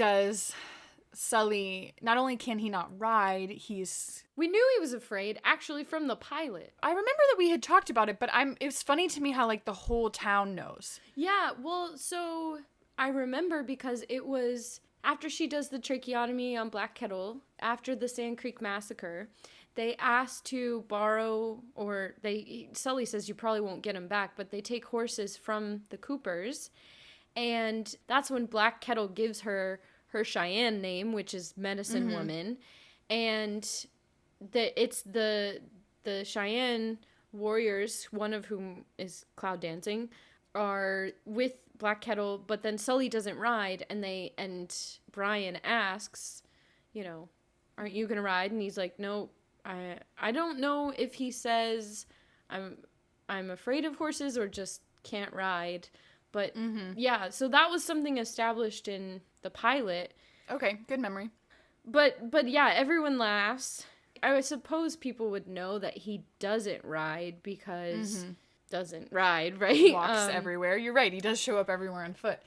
[SPEAKER 2] can he not ride,
[SPEAKER 1] we knew he was afraid, actually, from the pilot.
[SPEAKER 2] I remember that we had talked about it, but it's funny to me how, like, the whole town knows.
[SPEAKER 1] Yeah, well, so I remember because it was after she does the tracheotomy on Black Kettle, after the Sand Creek Massacre, they asked to borrow, Sully says you probably won't get them back, but they take horses from the Coopers, and that's when Black Kettle gives her Cheyenne name, which is medicine woman, and it's the Cheyenne warriors, one of whom is cloud dancing, are with Black Kettle, but then Sully doesn't ride, and Brian asks, aren't you gonna ride? And he's like, no, I don't know if he says I'm afraid of horses or just can't ride, but yeah, so that was something established in the pilot.
[SPEAKER 2] Okay, good memory.
[SPEAKER 1] But yeah, everyone laughs. I would suppose people would know that he doesn't ride because doesn't ride, right?
[SPEAKER 2] Walks everywhere. You're right. He does show up everywhere on foot.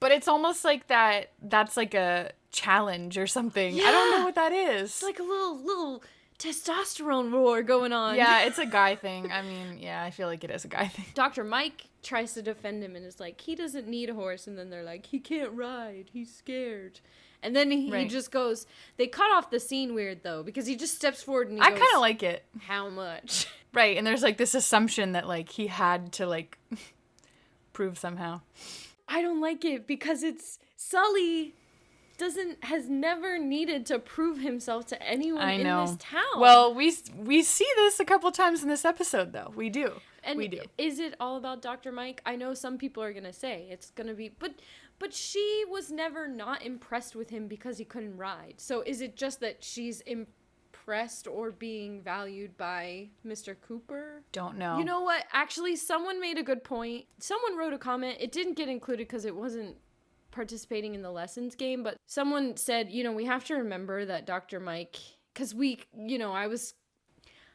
[SPEAKER 2] But it's almost like that's like a challenge or something. Yeah. I don't know what that is.
[SPEAKER 1] It's like a little testosterone roar going on.
[SPEAKER 2] Yeah, it's a guy thing. I mean, yeah, I feel like it is a guy thing.
[SPEAKER 1] Dr. Mike tries to defend him and is like, he doesn't need a horse. And then they're like, he can't ride. He's scared. And then he just goes, they cut off the scene weird, though, because he just steps forward and he goes,
[SPEAKER 2] I kind of like it.
[SPEAKER 1] How much?
[SPEAKER 2] Right, and there's, like, this assumption that, like, he had to, like, prove somehow.
[SPEAKER 1] I don't like it because Sully has never needed to prove himself to anyone in this town.
[SPEAKER 2] Well, we see this a couple times in this episode, though. We do.
[SPEAKER 1] And we do. Is it all about Dr. Mike? I know some people are going to say it's going to be, but she was never not impressed with him because he couldn't ride. So is it just that she's impressed or being valued by Mr. Cooper?
[SPEAKER 2] Don't know.
[SPEAKER 1] You know what? Actually, someone made a good point. Someone wrote a comment. It didn't get included because it wasn't participating in the lessons game, but someone said, we have to remember that Dr. Mike, because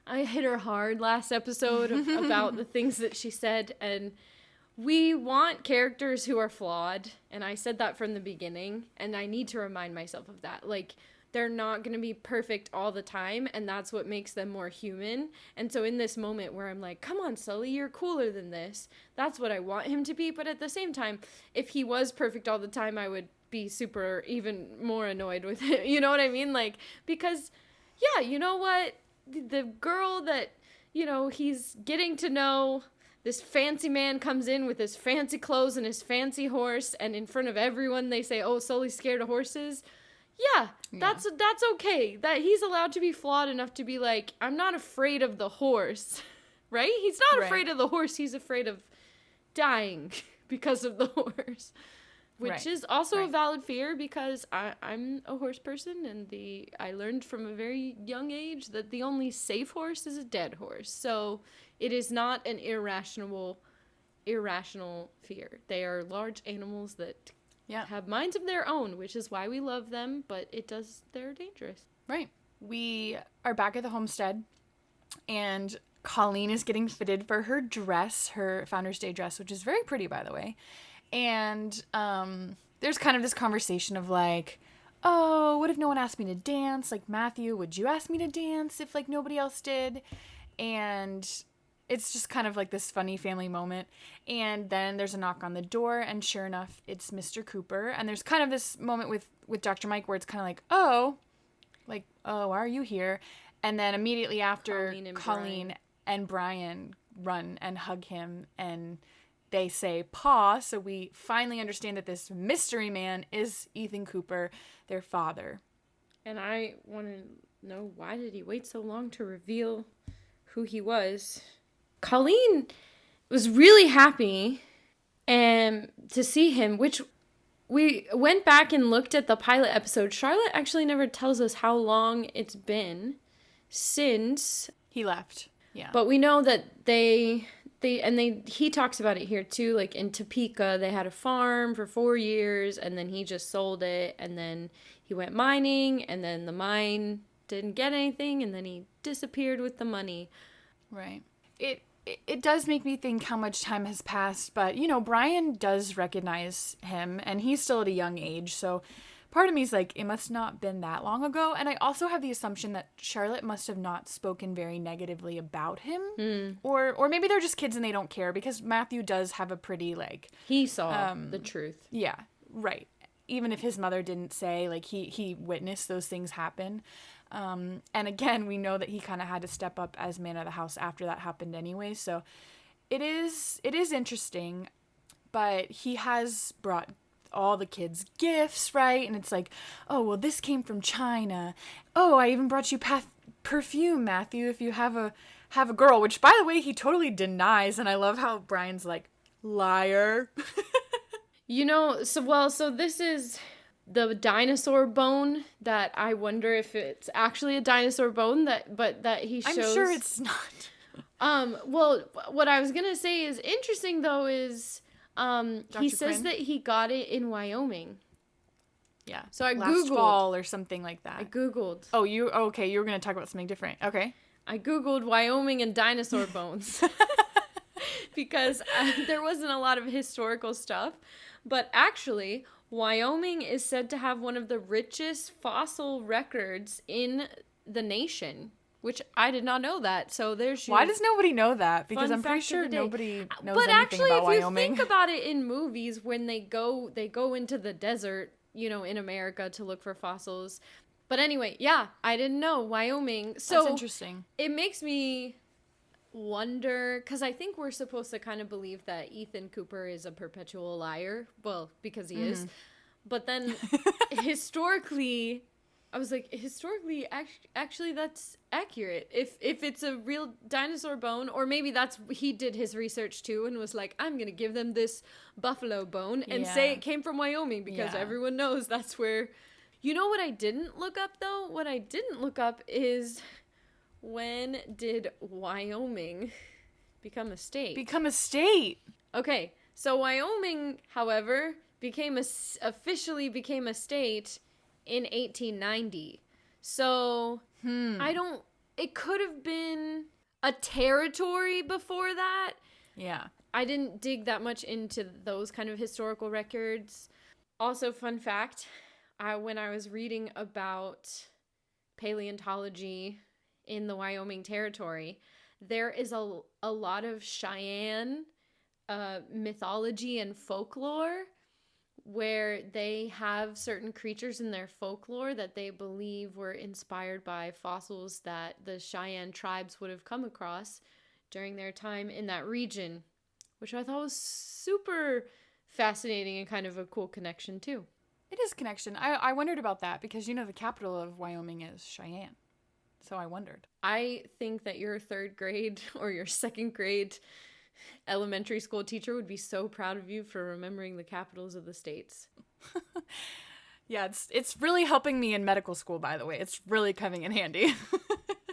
[SPEAKER 1] I hit her hard last episode about the things that she said, and we want characters who are flawed, and I said that from the beginning, and I need to remind myself of that. Like, they're not going to be perfect all the time, and that's what makes them more human. And so in this moment where I'm like, come on, Sully, you're cooler than this, that's what I want him to be. But at the same time, if he was perfect all the time, I would be super even more annoyed with him. You know what I mean? Like, because, yeah, you know what? The girl that, he's getting to know, this fancy man comes in with his fancy clothes and his fancy horse, and in front of everyone they say, oh, Sully's scared of horses. Yeah, that's okay. That he's allowed to be flawed enough to be like, I'm not afraid of the horse, right? He's not afraid of the horse. He's afraid of dying because of the horse, which is also a valid fear because I'm a horse person, and I learned from a very young age that the only safe horse is a dead horse. So it is not an irrational fear. They are large animals that have minds of their own, which is why we love them, but they're dangerous.
[SPEAKER 2] Right. We are back at the homestead, and Colleen is getting fitted for her dress, her Founder's Day dress, which is very pretty, by the way. And there's kind of this conversation of like, oh, what if no one asked me to dance? Like, Matthew, would you ask me to dance if, like, nobody else did? And it's just kind of like this funny family moment. And then there's a knock on the door, and sure enough, it's Mr. Cooper. And there's kind of this moment with Dr. Mike where it's kind of like, oh, why are you here? And then immediately after, Colleen and Brian run and hug him, and they say, "Pa," so we finally understand that this mystery man is Ethan Cooper, their father.
[SPEAKER 1] And I want to know, why did he wait so long to reveal who he was? Colleen was really happy to see him, which we went back and looked at the pilot episode. Charlotte actually never tells us how long it's been since
[SPEAKER 2] he left. Yeah.
[SPEAKER 1] But we know that he talks about it here too, like in Topeka, they had a farm for 4 years and then he just sold it and then he went mining and then the mine didn't get anything and then he disappeared with the money.
[SPEAKER 2] Right. It does make me think how much time has passed, but Brian does recognize him and he's still at a young age, so part of me is like, it must not been that long ago. And I also have the assumption that Charlotte must have not spoken very negatively about him. Or maybe they're just kids and they don't care, because Matthew does have a pretty, like...
[SPEAKER 1] He saw the truth.
[SPEAKER 2] Yeah, right. Even if his mother didn't say, like, he witnessed those things happen. And again, we know that he kind of had to step up as man of the house after that happened anyway. So it is interesting, but he has brought all the kids gifts, right? And it's like, oh, well, this came from China. Oh, I even brought you perfume, Matthew, if you have a girl, which, by the way, he totally denies. And I love how Brian's like, liar.
[SPEAKER 1] So this is the dinosaur bone that I wonder if it's actually a dinosaur bone that he shows.
[SPEAKER 2] I'm sure it's not.
[SPEAKER 1] Well, what I was gonna say is interesting though is he says
[SPEAKER 2] Quinn?
[SPEAKER 1] that he got it in Wyoming.
[SPEAKER 2] Yeah.
[SPEAKER 1] So I
[SPEAKER 2] Last
[SPEAKER 1] Googled.
[SPEAKER 2] fall or something like that.
[SPEAKER 1] I Googled.
[SPEAKER 2] Oh, you were going to talk about something different. Okay.
[SPEAKER 1] I Googled Wyoming and dinosaur bones. Because there wasn't a lot of historical stuff. But actually, Wyoming is said to have one of the richest fossil records in the nation. Which I did not know that. So there's
[SPEAKER 2] Why does nobody know that? Because I'm pretty
[SPEAKER 1] fact of
[SPEAKER 2] sure
[SPEAKER 1] the day.
[SPEAKER 2] nobody knows
[SPEAKER 1] But
[SPEAKER 2] anything
[SPEAKER 1] actually,
[SPEAKER 2] about
[SPEAKER 1] if
[SPEAKER 2] Wyoming.
[SPEAKER 1] you think about it in movies, when they go into the desert, in America to look for fossils. But anyway, yeah, I didn't know Wyoming. So
[SPEAKER 2] That's interesting.
[SPEAKER 1] It makes me wonder, because I think we're supposed to kind of believe that Ethan Cooper is a perpetual liar. Well, because he is. But then historically... I was like, actually, that's accurate. If it's a real dinosaur bone, or maybe he did his research too and was like, I'm going to give them this buffalo bone and say it came from Wyoming because everyone knows that's where... You know what I didn't look up, though? What I didn't look up is, when did Wyoming become a state? Okay, so Wyoming, however, officially became a state in 1890. So, it could have been a territory before that.
[SPEAKER 2] Yeah.
[SPEAKER 1] I didn't dig that much into those kind of historical records. Also, fun fact, when I was reading about paleontology in the Wyoming territory, there is a lot of Cheyenne mythology and folklore where they have certain creatures in their folklore that they believe were inspired by fossils that the Cheyenne tribes would have come across during their time in that region, which I thought was super fascinating and kind of a cool connection too.
[SPEAKER 2] It is a connection. I wondered about that because, the capital of Wyoming is Cheyenne. So I wondered.
[SPEAKER 1] I think that your third grade or your second grade elementary school teacher would be so proud of you for remembering the capitals of the states.
[SPEAKER 2] Yeah, it's really helping me in medical school, by the way. It's really coming in handy.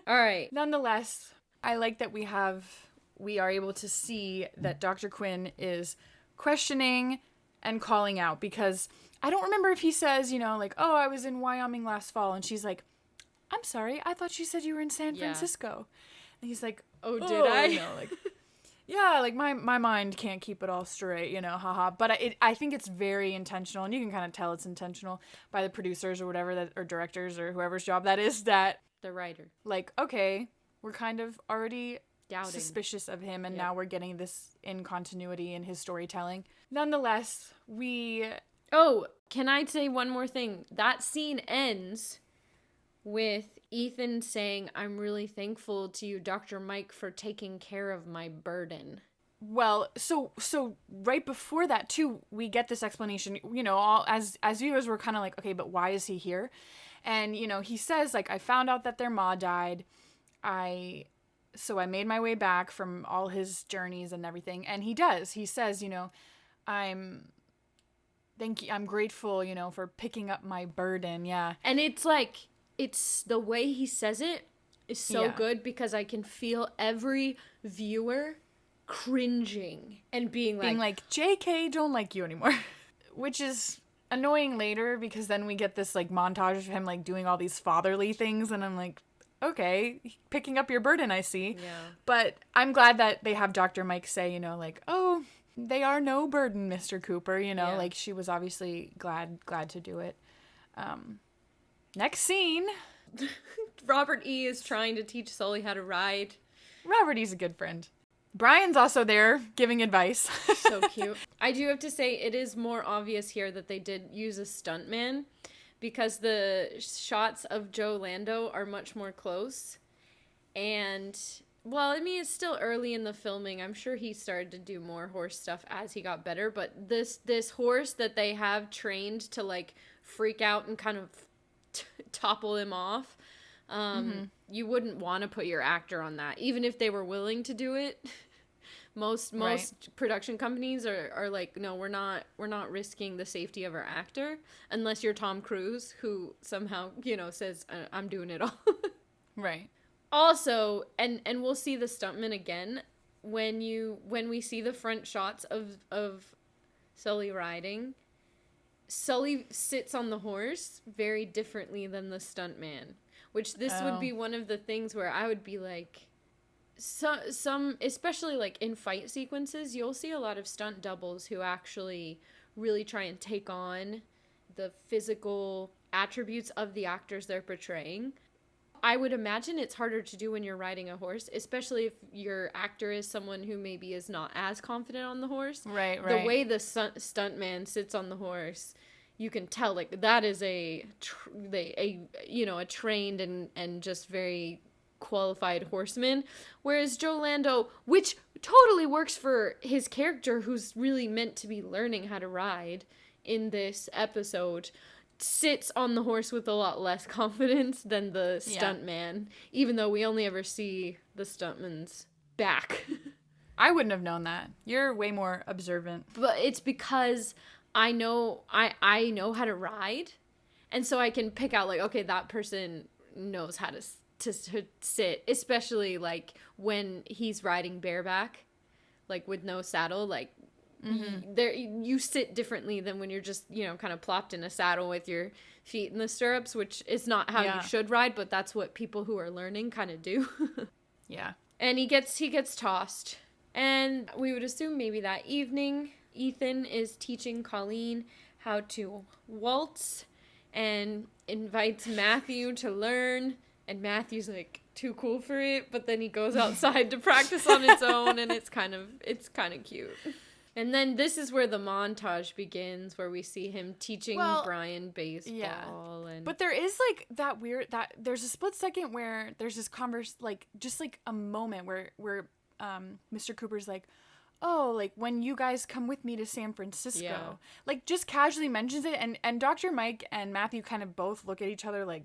[SPEAKER 1] All right.
[SPEAKER 2] Nonetheless, I like that we are able to see that Dr. Quinn is questioning and calling out, because I don't remember if he says, like, oh, I was in Wyoming last fall, and she's like, I'm sorry, I thought you said you were in San Francisco. And he's like,
[SPEAKER 1] oh, did I?
[SPEAKER 2] Yeah, like my mind can't keep it all straight, haha. But I think it's very intentional, and you can kind of tell it's intentional by the producers or whatever, or directors or whoever's job that is, that
[SPEAKER 1] the writer, like,
[SPEAKER 2] okay, we're kind of already
[SPEAKER 1] doubting,
[SPEAKER 2] suspicious of him, and now we're getting this in continuity in his storytelling. Nonetheless,
[SPEAKER 1] Oh, can I say one more thing? That scene ends with Ethan saying, I'm really thankful to you, Dr. Mike, for taking care of my burden.
[SPEAKER 2] Well, so right before that, too, we get this explanation, all as viewers, we're kind of like, okay, but why is he here? And, he says, like, I found out that their ma died. I So I made my way back from all his journeys and everything. And he does. He says, I'm grateful, for picking up my burden. Yeah.
[SPEAKER 1] And it's like, it's the way he says it is so good because I can feel every viewer cringing and being like,
[SPEAKER 2] JK, don't like you anymore. Which is annoying later because then we get this like montage of him like doing all these fatherly things and I'm like, okay, picking up your burden, I see.
[SPEAKER 1] Yeah.
[SPEAKER 2] But I'm glad that they have Dr. Mike say, oh, they are no burden, Mr. Cooper, like she was obviously glad to do it. Next scene.
[SPEAKER 1] Robert E. is trying to teach Sully how to ride.
[SPEAKER 2] Robert E.'s a good friend. Brian's also there giving advice.
[SPEAKER 1] So cute. I do have to say it is more obvious here that they did use a stuntman because the shots of Joe Lando are much more close. And, well, I mean, it's still early in the filming. I'm sure he started to do more horse stuff as he got better. But this horse that they have trained to, like, freak out and kind of topple him off, you wouldn't want to put your actor on that. Even if they were willing to do it. Most production companies are like, no, we're not risking the safety of our actor unless you're Tom Cruise, who somehow, says, I'm doing it all.
[SPEAKER 2] Right.
[SPEAKER 1] Also, and we'll see the stuntman again when we see the front shots of Sully riding. Sully sits on the horse very differently than the stuntman, which this would be one of the things where I would be like, some especially like in fight sequences, you'll see a lot of stunt doubles who actually really try and take on the physical attributes of the actors they're portraying. I would imagine it's harder to do when you're riding a horse, especially if your actor is someone who maybe is not as confident on the horse.
[SPEAKER 2] Right.
[SPEAKER 1] The way the stuntman sits on the horse, you can tell like that is a trained and just very qualified horseman, whereas Joe Lando, which totally works for his character who's really meant to be learning how to ride in this episode, sits on the horse with a lot less confidence than the stuntman, even though we only ever see the stuntman's back.
[SPEAKER 2] I wouldn't have known that. You're way more observant.
[SPEAKER 1] But it's because I know how to ride, and so I can pick out like, okay, that person knows how to sit, especially like when he's riding bareback, like with no saddle, like you sit differently than when you're just kind of plopped in a saddle with your feet in the stirrups, which is not how you should ride, but that's what people who are learning kind of do.
[SPEAKER 2] Yeah.
[SPEAKER 1] And he gets tossed, and we would assume maybe that evening Ethan is teaching Colleen how to waltz and invites Matthew to learn. And Matthew's like too cool for it, but then he goes outside to practice on his own, and it's kind of cute. And then this is where the montage begins, where we see him teaching Brian baseball. Yeah.
[SPEAKER 2] But there is like that weird there's a split second where there's this just like a moment where Mr. Cooper's like, oh, like when you guys come with me to San Francisco, like just casually mentions it, and Dr. Mike and Matthew kind of both look at each other like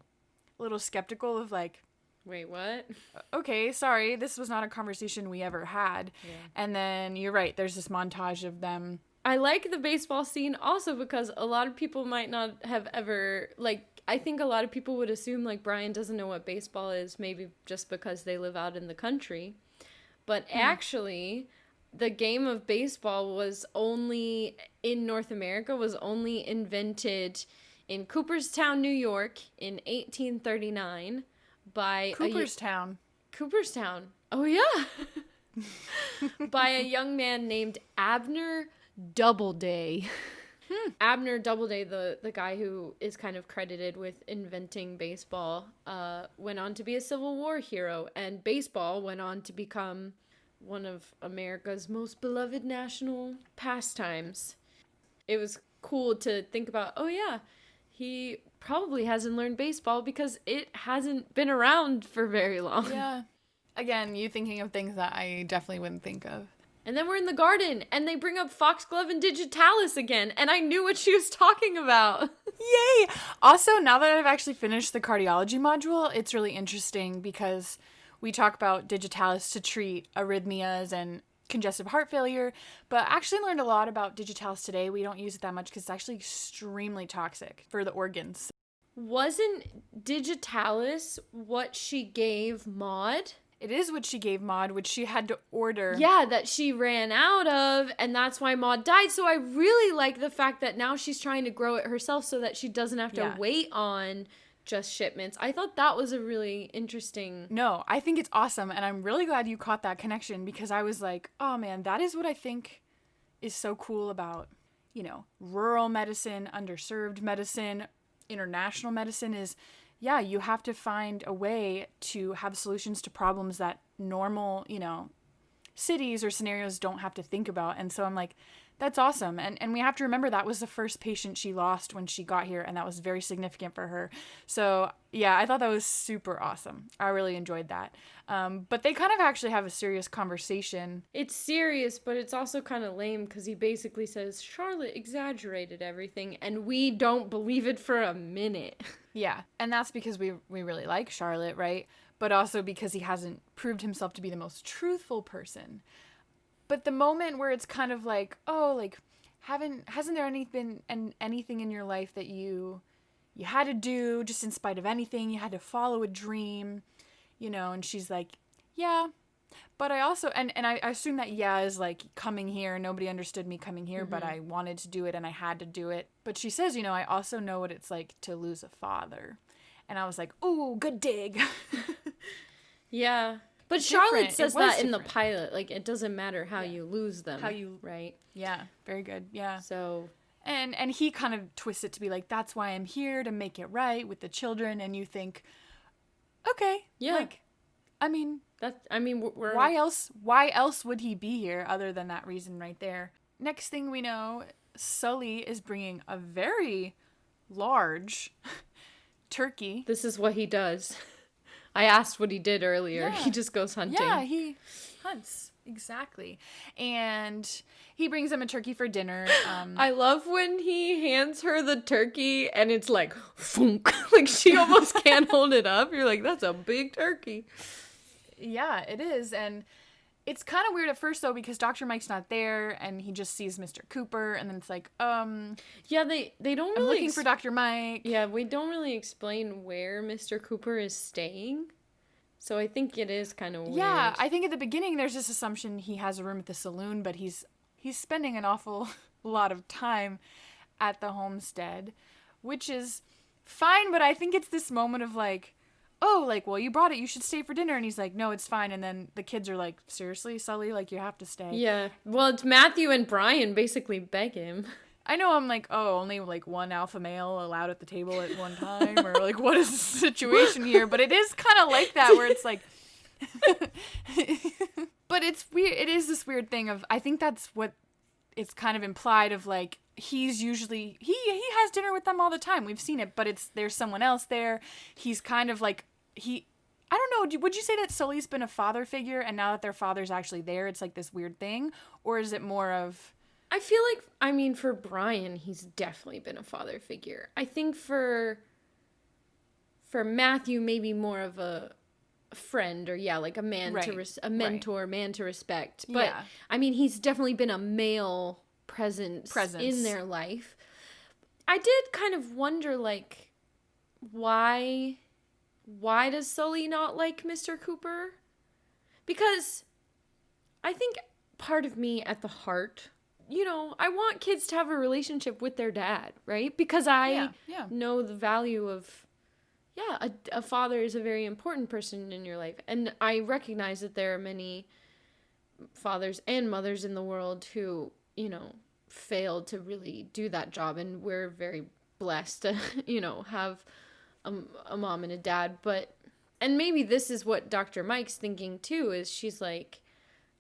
[SPEAKER 2] a little skeptical of like,
[SPEAKER 1] wait, what?
[SPEAKER 2] Okay, sorry, this was not a conversation we ever had. Yeah. And then you're right, there's this montage of them.
[SPEAKER 1] I like the baseball scene also because a lot of people might not have ever, like, I think a lot of people would assume like Brian doesn't know what baseball is, maybe just because they live out in the country. But actually, the game of baseball was only, in North America, was only invented in Cooperstown, New York in 1839 by
[SPEAKER 2] Cooperstown.
[SPEAKER 1] Oh, yeah. By a young man named Abner Doubleday. Abner Doubleday, the guy who is kind of credited with inventing baseball, went on to be a Civil War hero, and baseball went on to become one of America's most beloved national pastimes. It was cool to think about, oh yeah, he probably hasn't learned baseball because it hasn't been around for very long.
[SPEAKER 2] Yeah. Again, you thinking of things that I definitely wouldn't think of.
[SPEAKER 1] And then we're in the garden, and they bring up Foxglove and Digitalis again, and I knew what she was talking about.
[SPEAKER 2] Yay! Also, now that I've actually finished the cardiology module, it's really interesting because we talk about digitalis to treat arrhythmias and congestive heart failure, but I actually learned a lot about digitalis today. We don't use it that much because it's actually extremely toxic for the organs.
[SPEAKER 1] Wasn't digitalis what she gave Maud?
[SPEAKER 2] It is what she gave Maud, which she had to order.
[SPEAKER 1] Yeah, that she ran out of, and that's why Maud died. So I really like the fact that now she's trying to grow it herself so that she doesn't have to wait on just shipments. I thought that was a really interesting...
[SPEAKER 2] No, I think it's awesome, and I'm really glad you caught that connection, because I was like, oh man, that is what I think is so cool about, you know, rural medicine, underserved medicine, international medicine is... Yeah, you have to find a way to have solutions to problems that normal, you know, cities or scenarios don't have to think about. And so I'm like, that's awesome. And we have to remember that was the first patient she lost when she got here, and that was very significant for her. So yeah, I thought that was super awesome. I really enjoyed that. But they kind of actually have a serious conversation.
[SPEAKER 1] It's serious, but it's also kind of lame because he basically says Charlotte exaggerated everything, and we don't believe it for a minute.
[SPEAKER 2] Yeah, and that's because we really like Charlotte, right? But also because he hasn't proved himself to be the most truthful person. But the moment where it's kind of like, oh, like, hasn't there anything in your life that you had to do just in spite of anything? You had to follow a dream, you know? And she's like, yeah, but I also, and I assume that is like coming here. Nobody understood me coming here, but I wanted to do it and I had to do it. But she says, you know, I also know what it's like to lose a father. And I was like, ooh, good dig.
[SPEAKER 1] Yeah. But Charlotte says that in the pilot. Like, it doesn't matter how you lose them. Right?
[SPEAKER 2] Yeah, very good. Yeah.
[SPEAKER 1] So...
[SPEAKER 2] And he kind of twists it to be like, that's why I'm here, to make it right with the children. And you think, okay.
[SPEAKER 1] Yeah.
[SPEAKER 2] Like,
[SPEAKER 1] we're...
[SPEAKER 2] Why else would he be here other than that reason right there? Next thing we know, Sully is bringing a very large turkey.
[SPEAKER 1] This is what he does. I asked what he did earlier.
[SPEAKER 2] Yeah.
[SPEAKER 1] He just goes hunting.
[SPEAKER 2] Yeah, he hunts. Exactly. And he brings them a turkey for dinner.
[SPEAKER 1] I love when he hands her the turkey and it's like, funk. Like she almost can't hold it up. You're like, that's a big turkey.
[SPEAKER 2] Yeah, it is. And it's kind of weird at first, though, because Dr. Mike's not there and he just sees Mr. Cooper. And then it's like,
[SPEAKER 1] yeah, they don't really...
[SPEAKER 2] I'm looking for Dr. Mike.
[SPEAKER 1] Yeah, we don't really explain where Mr. Cooper is staying. So I think it is kind of weird.
[SPEAKER 2] Yeah, I think at the beginning there's this assumption he has a room at the saloon, but he's spending an awful lot of time at the homestead, which is fine, but I think it's this moment of like, oh, like, well, you brought it, you should stay for dinner. And he's like, no, it's fine. And then the kids are like, seriously, Sully, like, you have to stay.
[SPEAKER 1] Yeah. Well, it's Matthew and Brian basically beg him.
[SPEAKER 2] I know, I'm like, oh, only like one alpha male allowed at the table at one time, or like, what is the situation here? But it is kind of like that, where it's like, but it's weird. It is this weird thing of, I think that's what it's kind of implied of, like, he's usually, he has dinner with them all the time. We've seen it, but there's someone else there. He's kind of like, I don't know, would you say that Sully's been a father figure, and now that their father's actually there, it's like this weird thing? Or is it more of...
[SPEAKER 1] I feel like, for Brian, he's definitely been a father figure. I think for Matthew, maybe more of a friend, or like a man a mentor, man to respect. But yeah. I mean, he's definitely been a male presence in their life. I did kind of wonder, like, why does Sully not like Mr. Cooper? Because I think part of me at the heart, you know, I want kids to have a relationship with their dad, right? Because I know the value of, a father is a very important person in your life. And I recognize that there are many fathers and mothers in the world who, you know, failed to really do that job. And we're very blessed to, you know, have a mom and a dad. And maybe this is what Dr. Mike's thinking too, is she's like,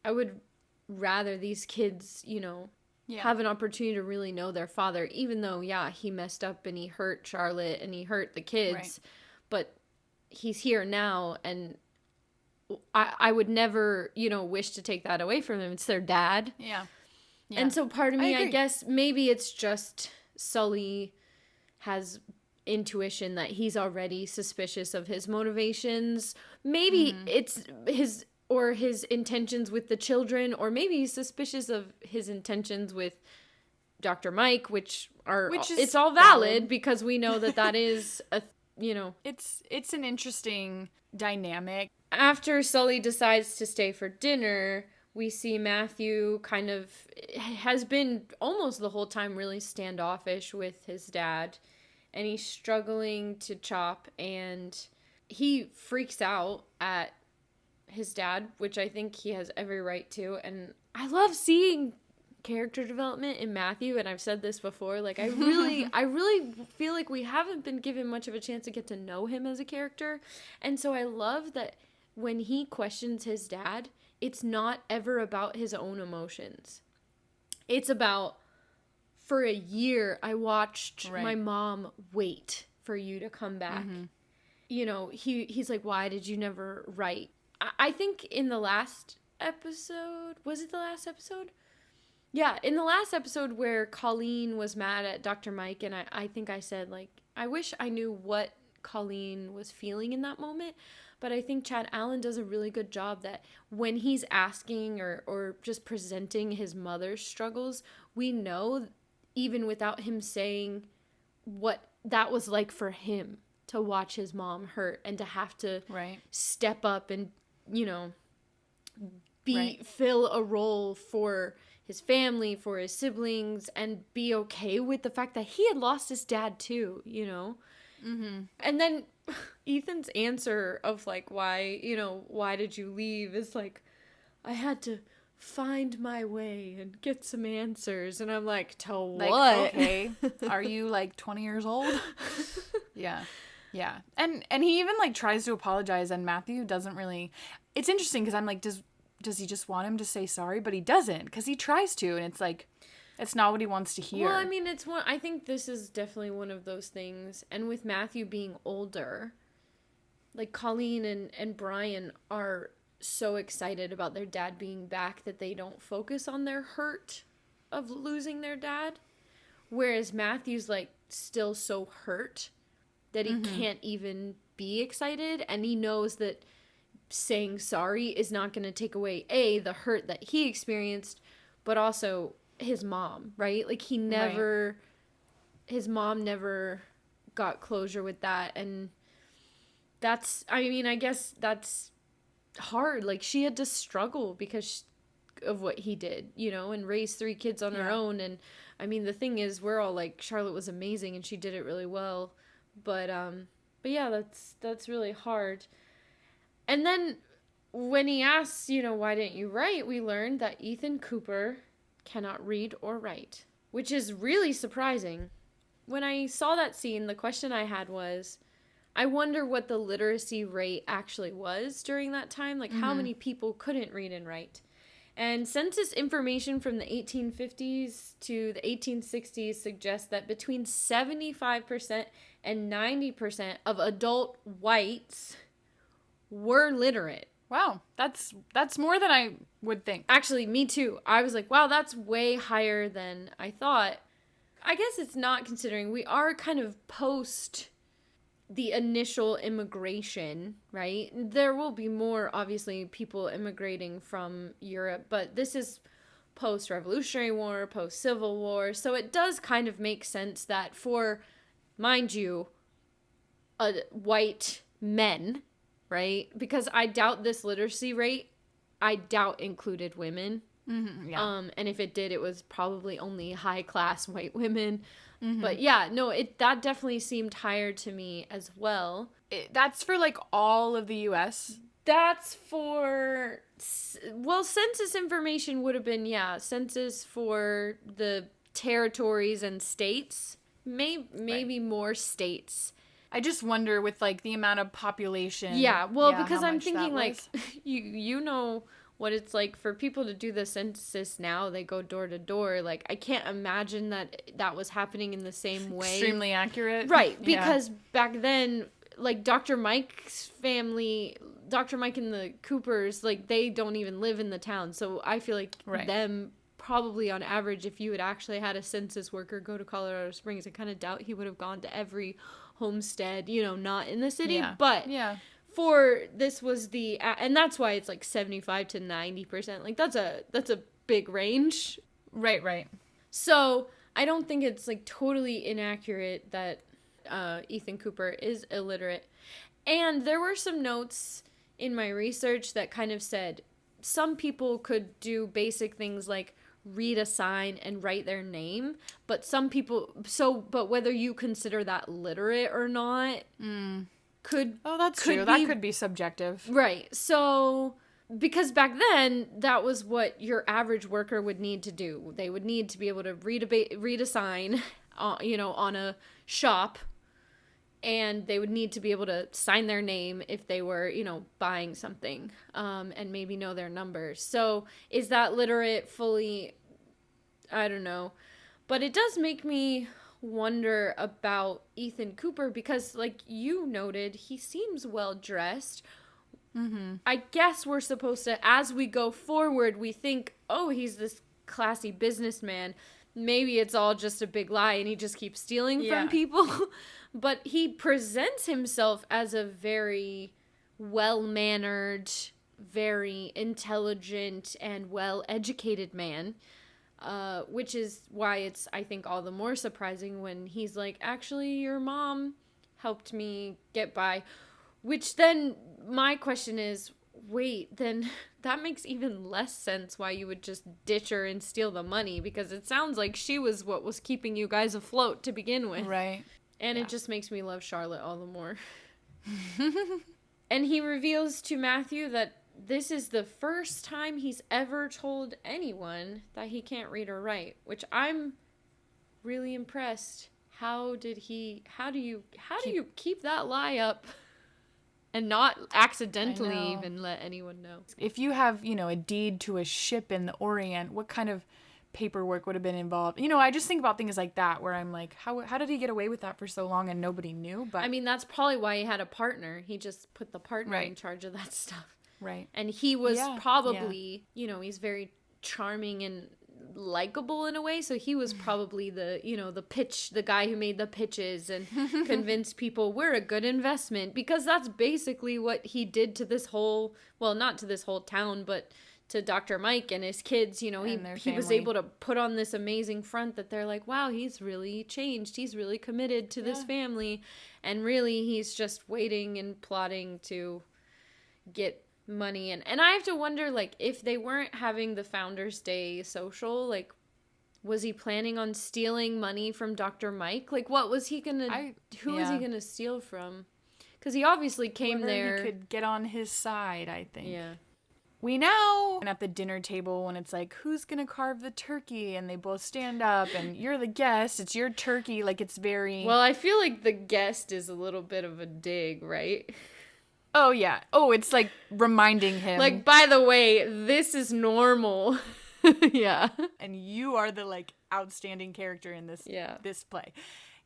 [SPEAKER 1] I would rather these kids, you know, have an opportunity to really know their father, even though, he messed up and he hurt Charlotte and he hurt the kids, right. But he's here now, and I would never, you know, wish to take that away from them. It's their dad. Yeah. And so part of me, I guess, maybe it's just Sully has intuition that he's already suspicious of his motivations. Maybe it's his intentions with the children, or maybe he's suspicious of his intentions with Dr. Mike, which is it's all valid because we know that is
[SPEAKER 2] it's an interesting dynamic.
[SPEAKER 1] After Sully decides to stay for dinner, we see Matthew kind of has been almost the whole time really standoffish with his dad, and he's struggling to chop, and he freaks out at his dad, which I think he has every right to. And I love seeing character development in Matthew, and I've said this before, like I really feel like we haven't been given much of a chance to get to know him as a character. And so I love that when he questions his dad, it's not ever about his own emotions. It's about, for a year I watched my mom wait for you to come back. You know, he's like, why did you never write? I think in the last episode, was it the last episode? Yeah, in the last episode where Colleen was mad at Dr. Mike, and I think I said, like, I wish I knew what Colleen was feeling in that moment, but I think Chad Allen does a really good job that when he's asking or just presenting his mother's struggles, we know, even without him saying, what that was like for him to watch his mom hurt and to have to step up and, you know, fill a role for his family, for his siblings, and be okay with the fact that he had lost his dad too, you know? And then Ethan's answer of like, why did you leave, is like, I had to find my way and get some answers. And I'm like, to like, what?
[SPEAKER 2] Okay, are you like 20 years old? Yeah. And he even like tries to apologize, and Matthew doesn't really. It's interesting because I'm like, does he just want him to say sorry? But he doesn't, because he tries to, and it's like, it's not what he wants to hear.
[SPEAKER 1] Well, I mean, I think this is definitely one of those things. And with Matthew being older, like Colleen and Brian are so excited about their dad being back that they don't focus on their hurt of losing their dad. Whereas Matthew's like still so hurt that he can't even be excited. And he knows that saying sorry is not going to take away the hurt that he experienced, but also his mom, right? Like his mom never got closure with that. And I guess that's hard. Like, she had to struggle because of what he did, you know, and raise 3 kids on her own. And I mean, the thing is, we're all like, Charlotte was amazing and she did it really well. But yeah, that's really hard. And then when he asks, you know, why didn't you write, we learned that Ethan Cooper cannot read or write, which is really surprising. When I saw that scene, the question I had was, I wonder what the literacy rate actually was during that time. Like, how many people couldn't read and write? And census information from the 1850s to the 1860s suggests that between 75% and 90% of adult whites were literate.
[SPEAKER 2] Wow, that's more than I would think.
[SPEAKER 1] Actually, me too. I was like, wow, that's way higher than I thought. I guess it's not, considering we are kind of post the initial immigration, right? There will be more, obviously, people immigrating from Europe, but this is post-Revolutionary War, post-Civil War, so it does kind of make sense that for, mind you, white men, right? Because I doubt this literacy rate, included women. And if it did, it was probably only high-class white women. But yeah, no, that definitely seemed higher to me as well.
[SPEAKER 2] That's for like all of the U.S.?
[SPEAKER 1] That's for, well, census information would have been, census for the territories and states. Maybe more states.
[SPEAKER 2] I just wonder with like the amount of population.
[SPEAKER 1] Yeah, well, because I'm thinking like, you know what it's like for people to do the census now. They go door to door. Like, I can't imagine that was happening in the same way.
[SPEAKER 2] Extremely accurate.
[SPEAKER 1] Right, because back then, like, Dr. Mike's family, Dr. Mike and the Coopers, like, they don't even live in the town. So I feel like them, probably on average, if you had actually had a census worker go to Colorado Springs, I kind of doubt he would have gone to every homestead, not in the city.
[SPEAKER 2] Yeah.
[SPEAKER 1] But
[SPEAKER 2] yeah.
[SPEAKER 1] for this was and that's why it's like 75 to 90%. Like that's a big range.
[SPEAKER 2] Right.
[SPEAKER 1] So I don't think it's like totally inaccurate that Ethan Cooper is illiterate. And there were some notes in my research that kind of said some people could do basic things like read a sign and write their name, but some people, but whether you consider that literate or not could...
[SPEAKER 2] Oh, that's true. That could be subjective.
[SPEAKER 1] Right. So, because back then, that was what your average worker would need to do. They would need to be able to read a sign, on a shop, and they would need to be able to sign their name if they were, buying something, and maybe know their numbers. So is that literate fully? I don't know. But it does make me wonder about Ethan Cooper because, like you noted, he seems well dressed. Mm-hmm. I guess we're supposed to, as we go forward, we think, oh, he's this classy businessman. Maybe it's all just a big lie and he just keeps stealing from people. But he presents himself as a very well-mannered, very intelligent, and well-educated man, which is why it's, I think, all the more surprising when he's like, actually, your mom helped me get by. Which then, my question is, wait, then that makes even less sense why you would just ditch her and steal the money, because it sounds like she was what was keeping you guys afloat to begin with.
[SPEAKER 2] Right.
[SPEAKER 1] And it just makes me love Charlotte all the more. And he reveals to Matthew that this is the first time he's ever told anyone that he can't read or write, which I'm really impressed. How do you keep that lie up and not accidentally even let anyone know?
[SPEAKER 2] If you have, a deed to a ship in the Orient, what kind of paperwork would have been involved? I just think about things like that where I'm like, how did he get away with that for so long and nobody knew? But
[SPEAKER 1] I mean, that's probably why he had a partner. He just put the partner in charge of that stuff.
[SPEAKER 2] Right.
[SPEAKER 1] And he was probably, he's very charming and likable in a way, so he was probably the guy who made the pitches and convinced people we're a good investment, because that's basically what he did to this whole, well, not to this whole town, but to Dr. Mike and his kids. He was able to put on this amazing front that they're like, wow, he's really changed, he's really committed to this family, and really he's just waiting and plotting to get money. And I have to wonder, like, if they weren't having the Founders Day social, like, was he planning on stealing money from Dr. Mike? Like, what was he gonna who was he gonna steal from? Because he obviously came there.
[SPEAKER 2] He could get on his side, I think.
[SPEAKER 1] Yeah.
[SPEAKER 2] We know, and at the dinner table when it's like, who's gonna carve the turkey, and they both stand up and you're the guest, it's your turkey, like, it's very...
[SPEAKER 1] Well, I feel like the guest is a little bit of a dig, right?
[SPEAKER 2] Oh, yeah. Oh, it's like reminding him.
[SPEAKER 1] Like, by the way, this is normal. Yeah.
[SPEAKER 2] And you are the, like, outstanding character in this play.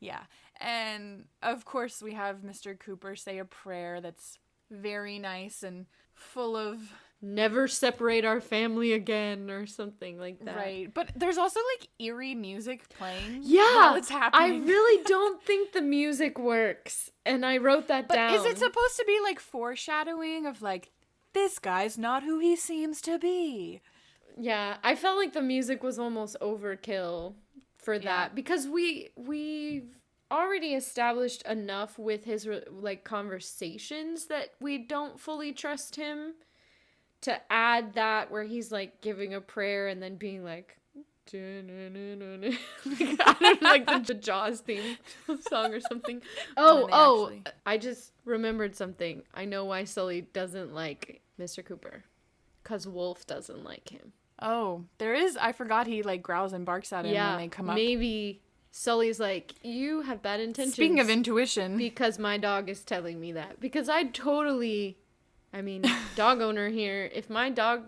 [SPEAKER 2] Yeah. And, of course, we have Mr. Cooper say a prayer that's very nice and full of...
[SPEAKER 1] never separate our family again, or something like that.
[SPEAKER 2] Right. But there's also, like, eerie music playing
[SPEAKER 1] while
[SPEAKER 2] it's happening.
[SPEAKER 1] I really don't think the music works. And I wrote that down.
[SPEAKER 2] But is it supposed to be, like, foreshadowing of, like, this guy's not who he seems to be?
[SPEAKER 1] Yeah, I felt like the music was almost overkill for that. Because we've already established enough with his, like, conversations that we don't fully trust him. To add that where he's, like, giving a prayer and then being like, like, I don't know, like the Jaws theme song or something. I just remembered something. I know why Sully doesn't like Mr. Cooper. Because Wolf doesn't like him.
[SPEAKER 2] Oh, there is. I forgot he, like, growls and barks at him when they come up.
[SPEAKER 1] Maybe Sully's like, you have bad intentions.
[SPEAKER 2] Speaking of intuition.
[SPEAKER 1] Because my dog is telling me that. Because dog owner here, if my dog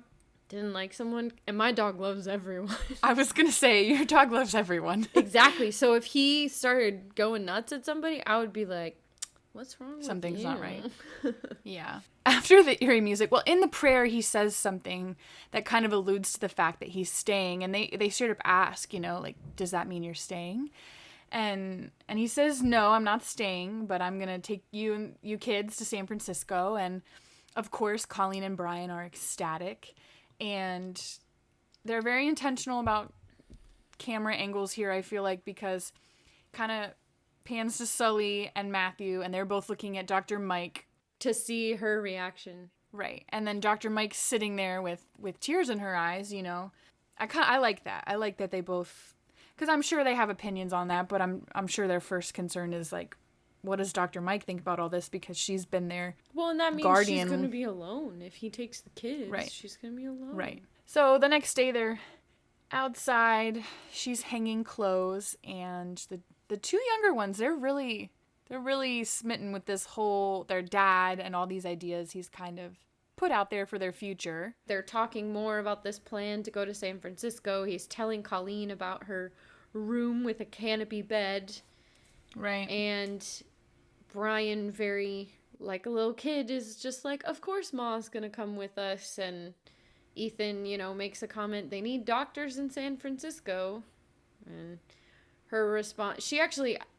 [SPEAKER 1] didn't like someone, and my dog loves everyone.
[SPEAKER 2] I was going to say, your dog loves everyone.
[SPEAKER 1] Exactly. So if he started going nuts at somebody, I would be like, what's wrong with you?
[SPEAKER 2] Something's not right. Yeah. After the eerie music, well, in the prayer, he says something that kind of alludes to the fact that he's staying. And they straight up ask, like, does that mean you're staying? And he says, no, I'm not staying, but I'm going to take you kids to San Francisco. And of course, Colleen and Brian are ecstatic. And they're very intentional about camera angles here, I feel like, because kind of pans to Sully and Matthew, and they're both looking at Dr. Mike.
[SPEAKER 1] To see her reaction.
[SPEAKER 2] Right. And then Dr. Mike's sitting there with tears in her eyes, you know. I like that. I like that they both... Because I'm sure they have opinions on that, but I'm sure their first concern is, like, what does Dr. Mike think about all this? Because she's been their
[SPEAKER 1] Well, and that means
[SPEAKER 2] guardian.
[SPEAKER 1] she's going to be alone. If he takes the kids,
[SPEAKER 2] right.
[SPEAKER 1] She's going to be alone.
[SPEAKER 2] Right. So the next day they're outside. She's hanging clothes, and the two younger ones, they're really smitten with this whole, their dad and all these ideas he's kind of put out there for their future.
[SPEAKER 1] They're talking more about this plan to go to San Francisco. He's telling Colleen about her room with a canopy bed.
[SPEAKER 2] Right.
[SPEAKER 1] And Brian, very like a little kid, is just like, of course Ma's gonna come with us. And Ethan, you know, makes a comment, they need doctors in San Francisco. And her response,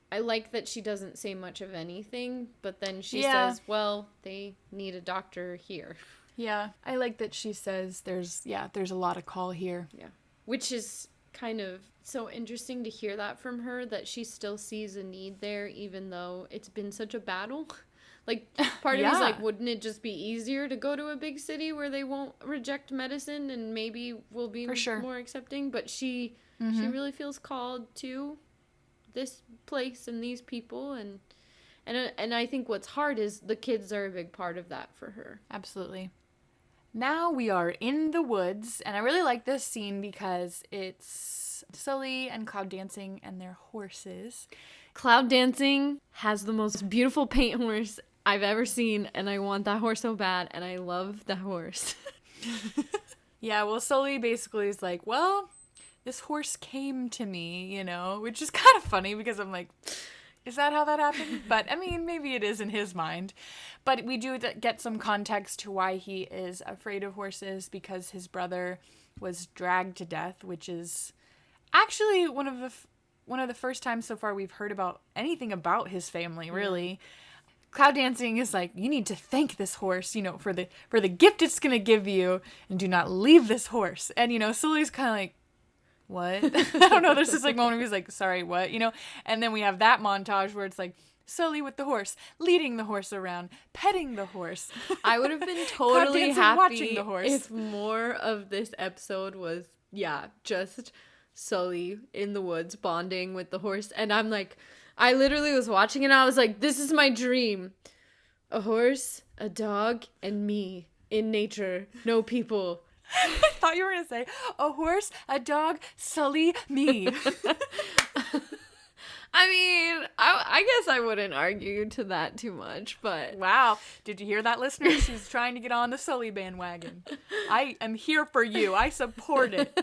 [SPEAKER 1] I like that she doesn't say much of anything, but then she says, well, they need a doctor here.
[SPEAKER 2] Yeah. I like that she says there's a lot of call here.
[SPEAKER 1] Yeah. Which is kind of so interesting to hear that from her, that she still sees a need there, even though it's been such a battle. Like, part of me is like, wouldn't it just be easier to go to a big city where they won't reject medicine and maybe will be more accepting? But she really feels called to this place and these people, and I think what's hard is the kids are a big part of that for her.
[SPEAKER 2] Absolutely. Now we are in the woods, and I really like this scene because it's Sully and Cloud dancing and their horses.
[SPEAKER 1] Cloud dancing has the most beautiful paint horse I've ever seen, and I want that horse so bad, and I love the horse.
[SPEAKER 2] Yeah, well, Sully basically is like, well, this horse came to me, you know, which is kind of funny because I'm like, is that how that happened? But, I mean, maybe it is in his mind. But we do get some context to why he is afraid of horses, because his brother was dragged to death, which is actually one of the first times so far we've heard about anything about his family, really. Cloud dancing is like, you need to thank this horse, you know, for the gift it's going to give you, and do not leave this horse. And, you know, Sully's kind of like, what? I don't know. There's this like moment where he's like, sorry, what? You know? And then we have that montage where it's like, Sully with the horse, leading the horse around, petting the horse.
[SPEAKER 1] I would have been totally happy
[SPEAKER 2] watching the horse.
[SPEAKER 1] If more of this episode was, just Sully in the woods bonding with the horse. And I'm like, I literally was watching it and I was like, this is my dream. A horse, a dog, and me in nature. No people.
[SPEAKER 2] I thought you were going to say, a horse, a dog, Sully, me.
[SPEAKER 1] I mean, I guess I wouldn't argue to that too much, but...
[SPEAKER 2] Wow. Did you hear that, listeners? She's trying to get on the Sully bandwagon. I am here for you. I support it.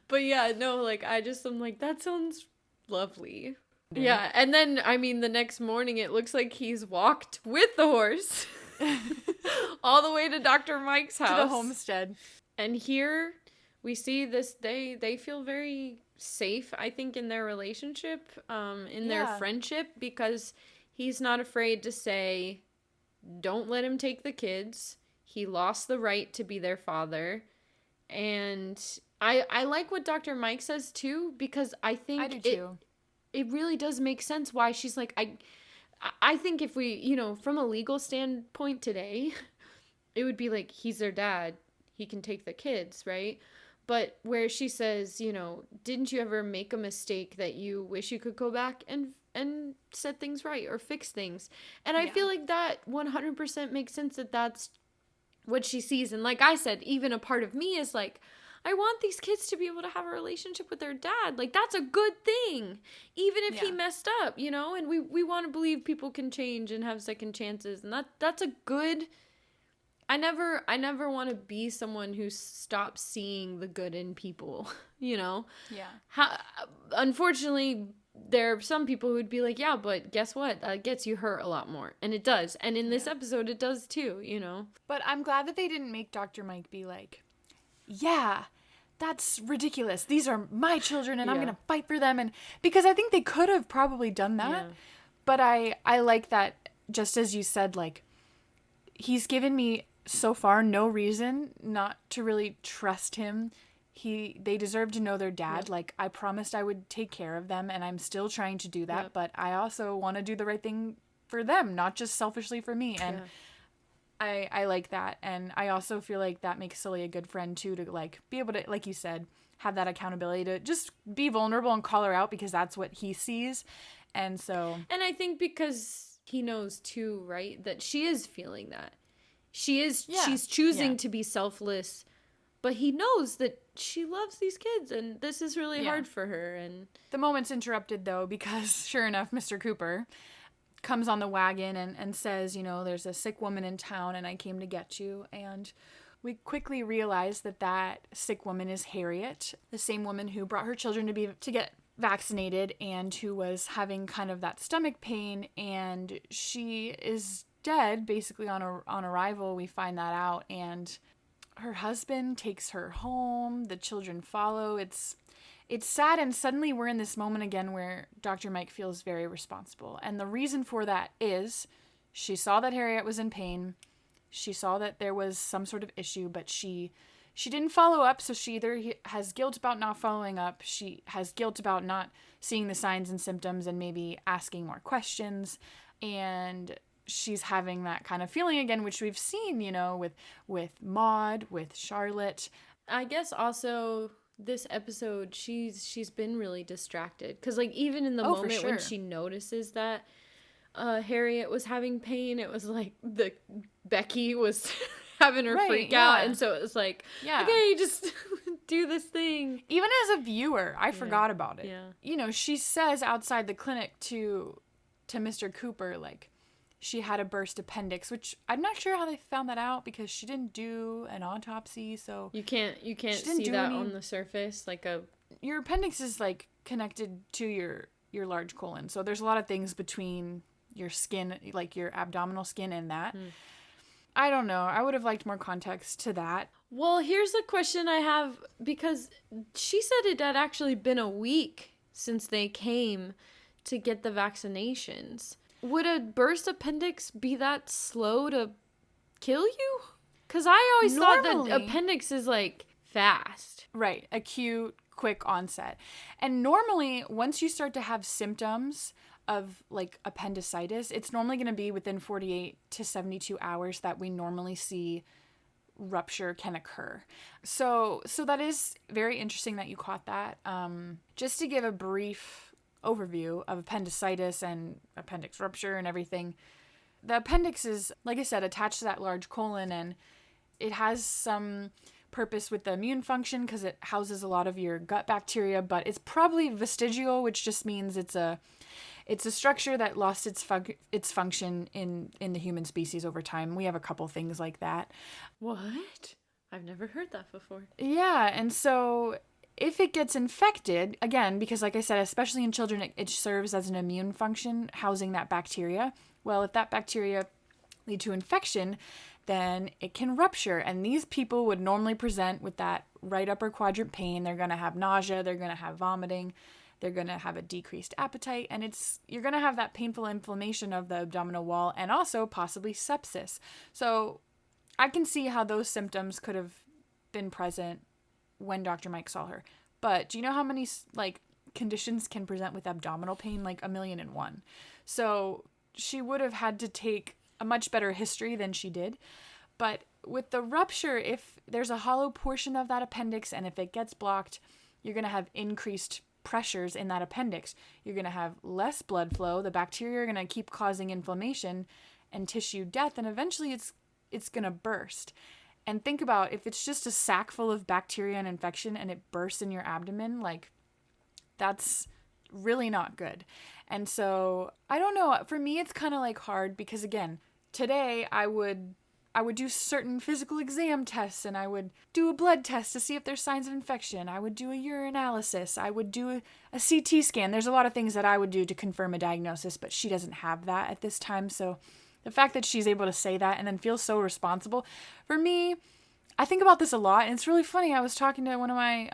[SPEAKER 1] But yeah, no, like, I'm like, that sounds lovely. Yeah, and then, I mean, the next morning, it looks like he's walked with the horse all the way to Dr. Mike's house.
[SPEAKER 2] To the homestead.
[SPEAKER 1] And here we see this, they feel very safe, I think, in their relationship, in their friendship, because he's not afraid to say, don't let him take the kids. He lost the right to be their father. And I like what Dr. Mike says, too, because I think
[SPEAKER 2] I do too.
[SPEAKER 1] It really does make sense why she's like, I think if we, you know, from a legal standpoint today, it would be like, he's their dad. He can take the kids, right? But where she says, you know, didn't you ever make a mistake that you wish you could go back and set things right or fix things? And I feel like that 100% makes sense, that that's what she sees. And like I said, even a part of me is like, I want these kids to be able to have a relationship with their dad. Like, that's a good thing, even if he messed up, you know? And we want to believe people can change and have second chances. And that's a good... I never want to be someone who stops seeing the good in people, you know? Yeah. Unfortunately, there are some people who would be like, yeah, but guess what? That gets you hurt a lot more. And it does. And in this episode, it does too, you know?
[SPEAKER 2] But I'm glad that they didn't make Dr. Mike be like, yeah, that's ridiculous. These are my children and I'm going to fight for them. And because I think they could have probably done that. Yeah. But I like that, just as you said, like, he's given me so far no reason not to really trust him. They deserve to know their dad. Yeah. Like, I promised I would take care of them, and I'm still trying to do that. Yeah. But I also want to do the right thing for them, not just selfishly for me. And I like that. And I also feel like that makes Sully a good friend too, to like be able to, like you said, have that accountability to just be vulnerable and call her out, because that's what he sees. And so,
[SPEAKER 1] and I think because he knows too, right, that she is feeling that. She's choosing to be selfless, but he knows that she loves these kids and this is really hard for her. And
[SPEAKER 2] the moment's interrupted though, because sure enough, Mr. Cooper comes on the wagon and says, you know, there's a sick woman in town and I came to get you. And we quickly realize that sick woman is Harriet, the same woman who brought her children to get vaccinated and who was having kind of that stomach pain, and she is dead basically on arrival. We find that out, and her husband takes her home. The children follow. It's sad, and suddenly we're in this moment again where Dr. Mike feels very responsible. And the reason for that is she saw that Harriet was in pain. She saw that there was some sort of issue, but she didn't follow up, so she either has guilt about not following up, she has guilt about not seeing the signs and symptoms and maybe asking more questions, and she's having that kind of feeling again, which we've seen, you know, with Maude, with Charlotte.
[SPEAKER 1] I guess also this episode, she's been really distracted, because like even in the moment when she notices that Harriet was having pain, it was like Becky was having her freak out, and so it was like, okay, just do this thing.
[SPEAKER 2] Even as a viewer, I forgot about it. Yeah. You know, she says outside the clinic to Mr. Cooper, like, she had a burst appendix, which I'm not sure how they found that out, because she didn't do an autopsy, so
[SPEAKER 1] you can't see that on the surface. Like,
[SPEAKER 2] your appendix is like connected to your large colon, so there's a lot of things between your skin, like your abdominal skin, and that. I don't know. I would have liked more context to that.
[SPEAKER 1] Well, here's a question I have, because she said it had actually been a week since they came to get the vaccinations. Would a burst appendix be that slow to kill you? Because I always thought that appendix is like fast.
[SPEAKER 2] Right. Acute, quick onset. And normally, once you start to have symptoms of like appendicitis, it's normally going to be within 48 to 72 hours that we normally see rupture can occur. So that is very interesting that you caught that. Just to give a brief overview of appendicitis and appendix rupture and everything. The appendix is, like I said, attached to that large colon, and it has some purpose with the immune function because it houses a lot of your gut bacteria, but it's probably vestigial, which just means it's a structure that lost its function in the human species over time. We have a couple things like that.
[SPEAKER 1] What? I've never heard that before.
[SPEAKER 2] Yeah, and so if it gets infected, again, because like I said, especially in children, it serves as an immune function, housing that bacteria. Well, if that bacteria lead to infection, then it can rupture. And these people would normally present with that right upper quadrant pain. They're going to have nausea. They're going to have vomiting. They're going to have a decreased appetite. And you're going to have that painful inflammation of the abdominal wall and also possibly sepsis. So I can see how those symptoms could have been present when Dr. Mike saw her. But do you know how many like conditions can present with abdominal pain? Like 1,000,001. So she would have had to take a much better history than she did. But with the rupture, if there's a hollow portion of that appendix and if it gets blocked, you're going to have increased pressures in that appendix. You're going to have less blood flow. The bacteria are going to keep causing inflammation and tissue death, and eventually it's going to burst. And think about if it's just a sack full of bacteria and infection and it bursts in your abdomen, like that's really not good. And so I don't know. For me, it's kind of like hard because again, today I would do certain physical exam tests and I would do a blood test to see if there's signs of infection. I would do a urinalysis. I would do a CT scan. There's a lot of things that I would do to confirm a diagnosis, but she doesn't have that at this time. So the fact that she's able to say that and then feel so responsible, for me, I think about this a lot, and it's really funny. I was talking to one of my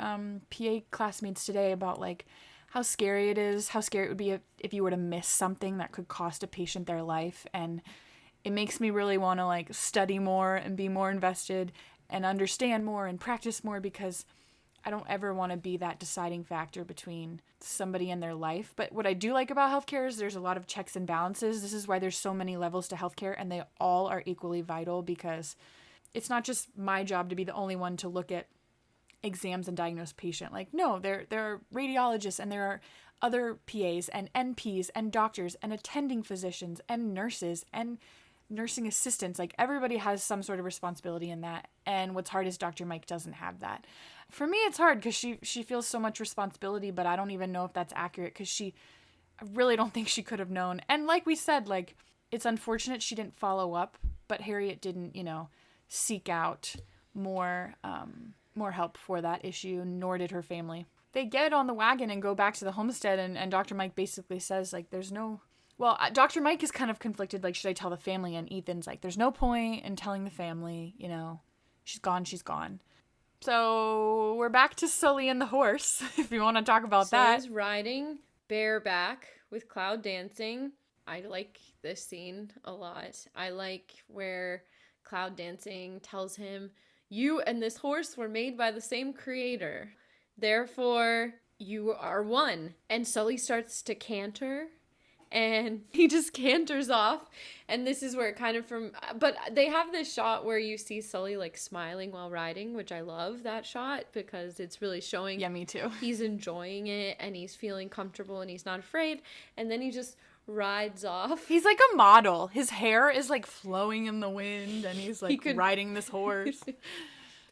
[SPEAKER 2] PA classmates today about, like, how scary it is, how scary it would be if you were to miss something that could cost a patient their life. And it makes me really want to, like, study more and be more invested and understand more and practice more, because I don't ever want to be that deciding factor between somebody and their life. But what I do like about healthcare is there's a lot of checks and balances. This is why there's so many levels to healthcare, and they all are equally vital, because it's not just my job to be the only one to look at exams and diagnose patient. Like, no, there are radiologists, and there are other PAs and NPs and doctors and attending physicians and nurses and nursing assistants. Like, everybody has some sort of responsibility in that. And what's hard is Dr. Mike doesn't have that. For me, it's hard because she feels so much responsibility, but I don't even know if that's accurate, because I really don't think she could have known. And like we said, like, it's unfortunate she didn't follow up, but Harriet didn't, seek out more help for that issue, nor did her family. They get on the wagon and go back to the homestead, and Dr. Mike basically says, like, there's no... Well, Dr. Mike is kind of conflicted, like, should I tell the family? And Ethan's like, there's no point in telling the family, she's gone, she's gone. So we're back to Sully and the horse, if you want to talk about that.
[SPEAKER 1] Sully's riding bareback with Cloud dancing. I like this scene a lot. I like where Cloud dancing tells him, you and this horse were made by the same creator. Therefore, you are one. And Sully starts to canter, and he just canters off. And this is where it kind of but they have this shot where you see Sully, like, smiling while riding, which I love that shot, because it's really showing.
[SPEAKER 2] Yeah, me too.
[SPEAKER 1] He's enjoying it, and he's feeling comfortable, and he's not afraid. And then he just rides off.
[SPEAKER 2] He's like a model. His hair is, like, flowing in the wind, and he's, like, riding this horse.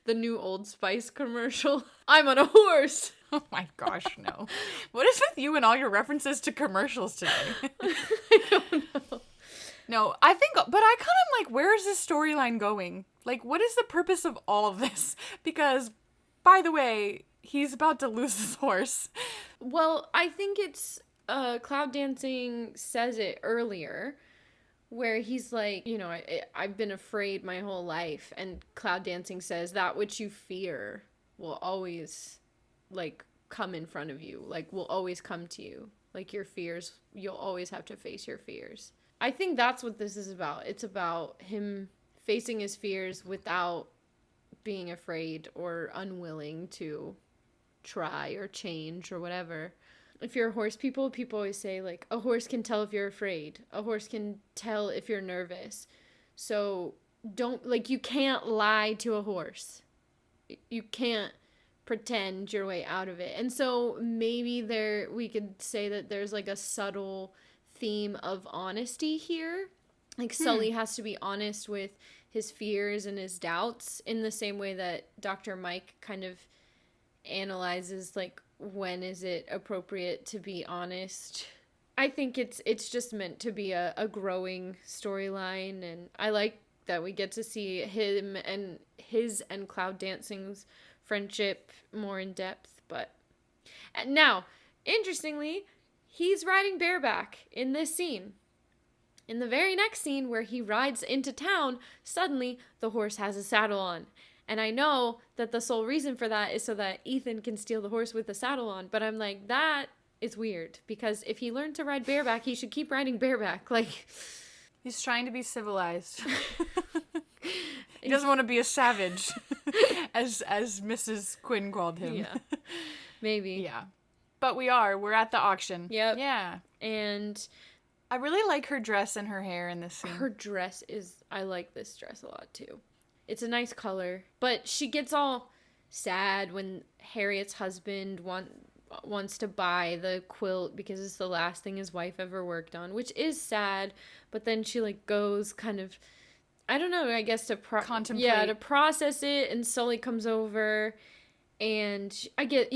[SPEAKER 1] The new Old Spice commercial. I'm on a horse.
[SPEAKER 2] Oh my gosh, no. What is with you and all your references to commercials today?
[SPEAKER 1] I don't know.
[SPEAKER 2] No, I think, but I kind of like, where is this storyline going? Like, what is the purpose of all of this? Because, by the way, he's about to lose his horse.
[SPEAKER 1] Well, I think it's, Cloud Dancing says it earlier, where he's like, I've been afraid my whole life. And Cloud Dancing says, that which you fear will always, like, come in front of you. Like, will always come to you. Like, your fears, you'll always have to face your fears. I think that's what this is about. It's about him facing his fears without being afraid or unwilling to try or change or whatever. If you're horse people always say, like, a horse can tell if you're afraid. A horse can tell if you're nervous. So you can't lie to a horse. You can't pretend your way out of it. And so maybe we could say that there's, like, a subtle theme of honesty here. Like, Sully has to be honest with his fears and his doubts, in the same way that Dr. Mike kind of analyzes, like, when is it appropriate to be honest. I think it's just meant to be a growing storyline, and I like that we get to see him and his and Cloud Dancing's friendship more in depth. But now, interestingly, he's riding bareback in this scene. In the very next scene, where he rides into town, suddenly the horse has a saddle on. And I know that the sole reason for that is so that Ethan can steal the horse with the saddle on. But I'm like, that is weird. Because if he learned to ride bareback, he should keep riding bareback. Like,
[SPEAKER 2] he's trying to be civilized. He doesn't want to be a savage, as Mrs. Quinn called him.
[SPEAKER 1] Yeah, maybe.
[SPEAKER 2] Yeah. But we're at the auction.
[SPEAKER 1] Yep.
[SPEAKER 2] Yeah.
[SPEAKER 1] And
[SPEAKER 2] I really like her dress and her hair in this scene.
[SPEAKER 1] Her dress I like this dress a lot too. It's a nice color, but she gets all sad when Harriet's husband wants to buy the quilt because it's the last thing his wife ever worked on, which is sad. But then she, like, goes kind of, I don't know, I guess to
[SPEAKER 2] contemplate.
[SPEAKER 1] Yeah, to process it. And Sully comes over, and I get,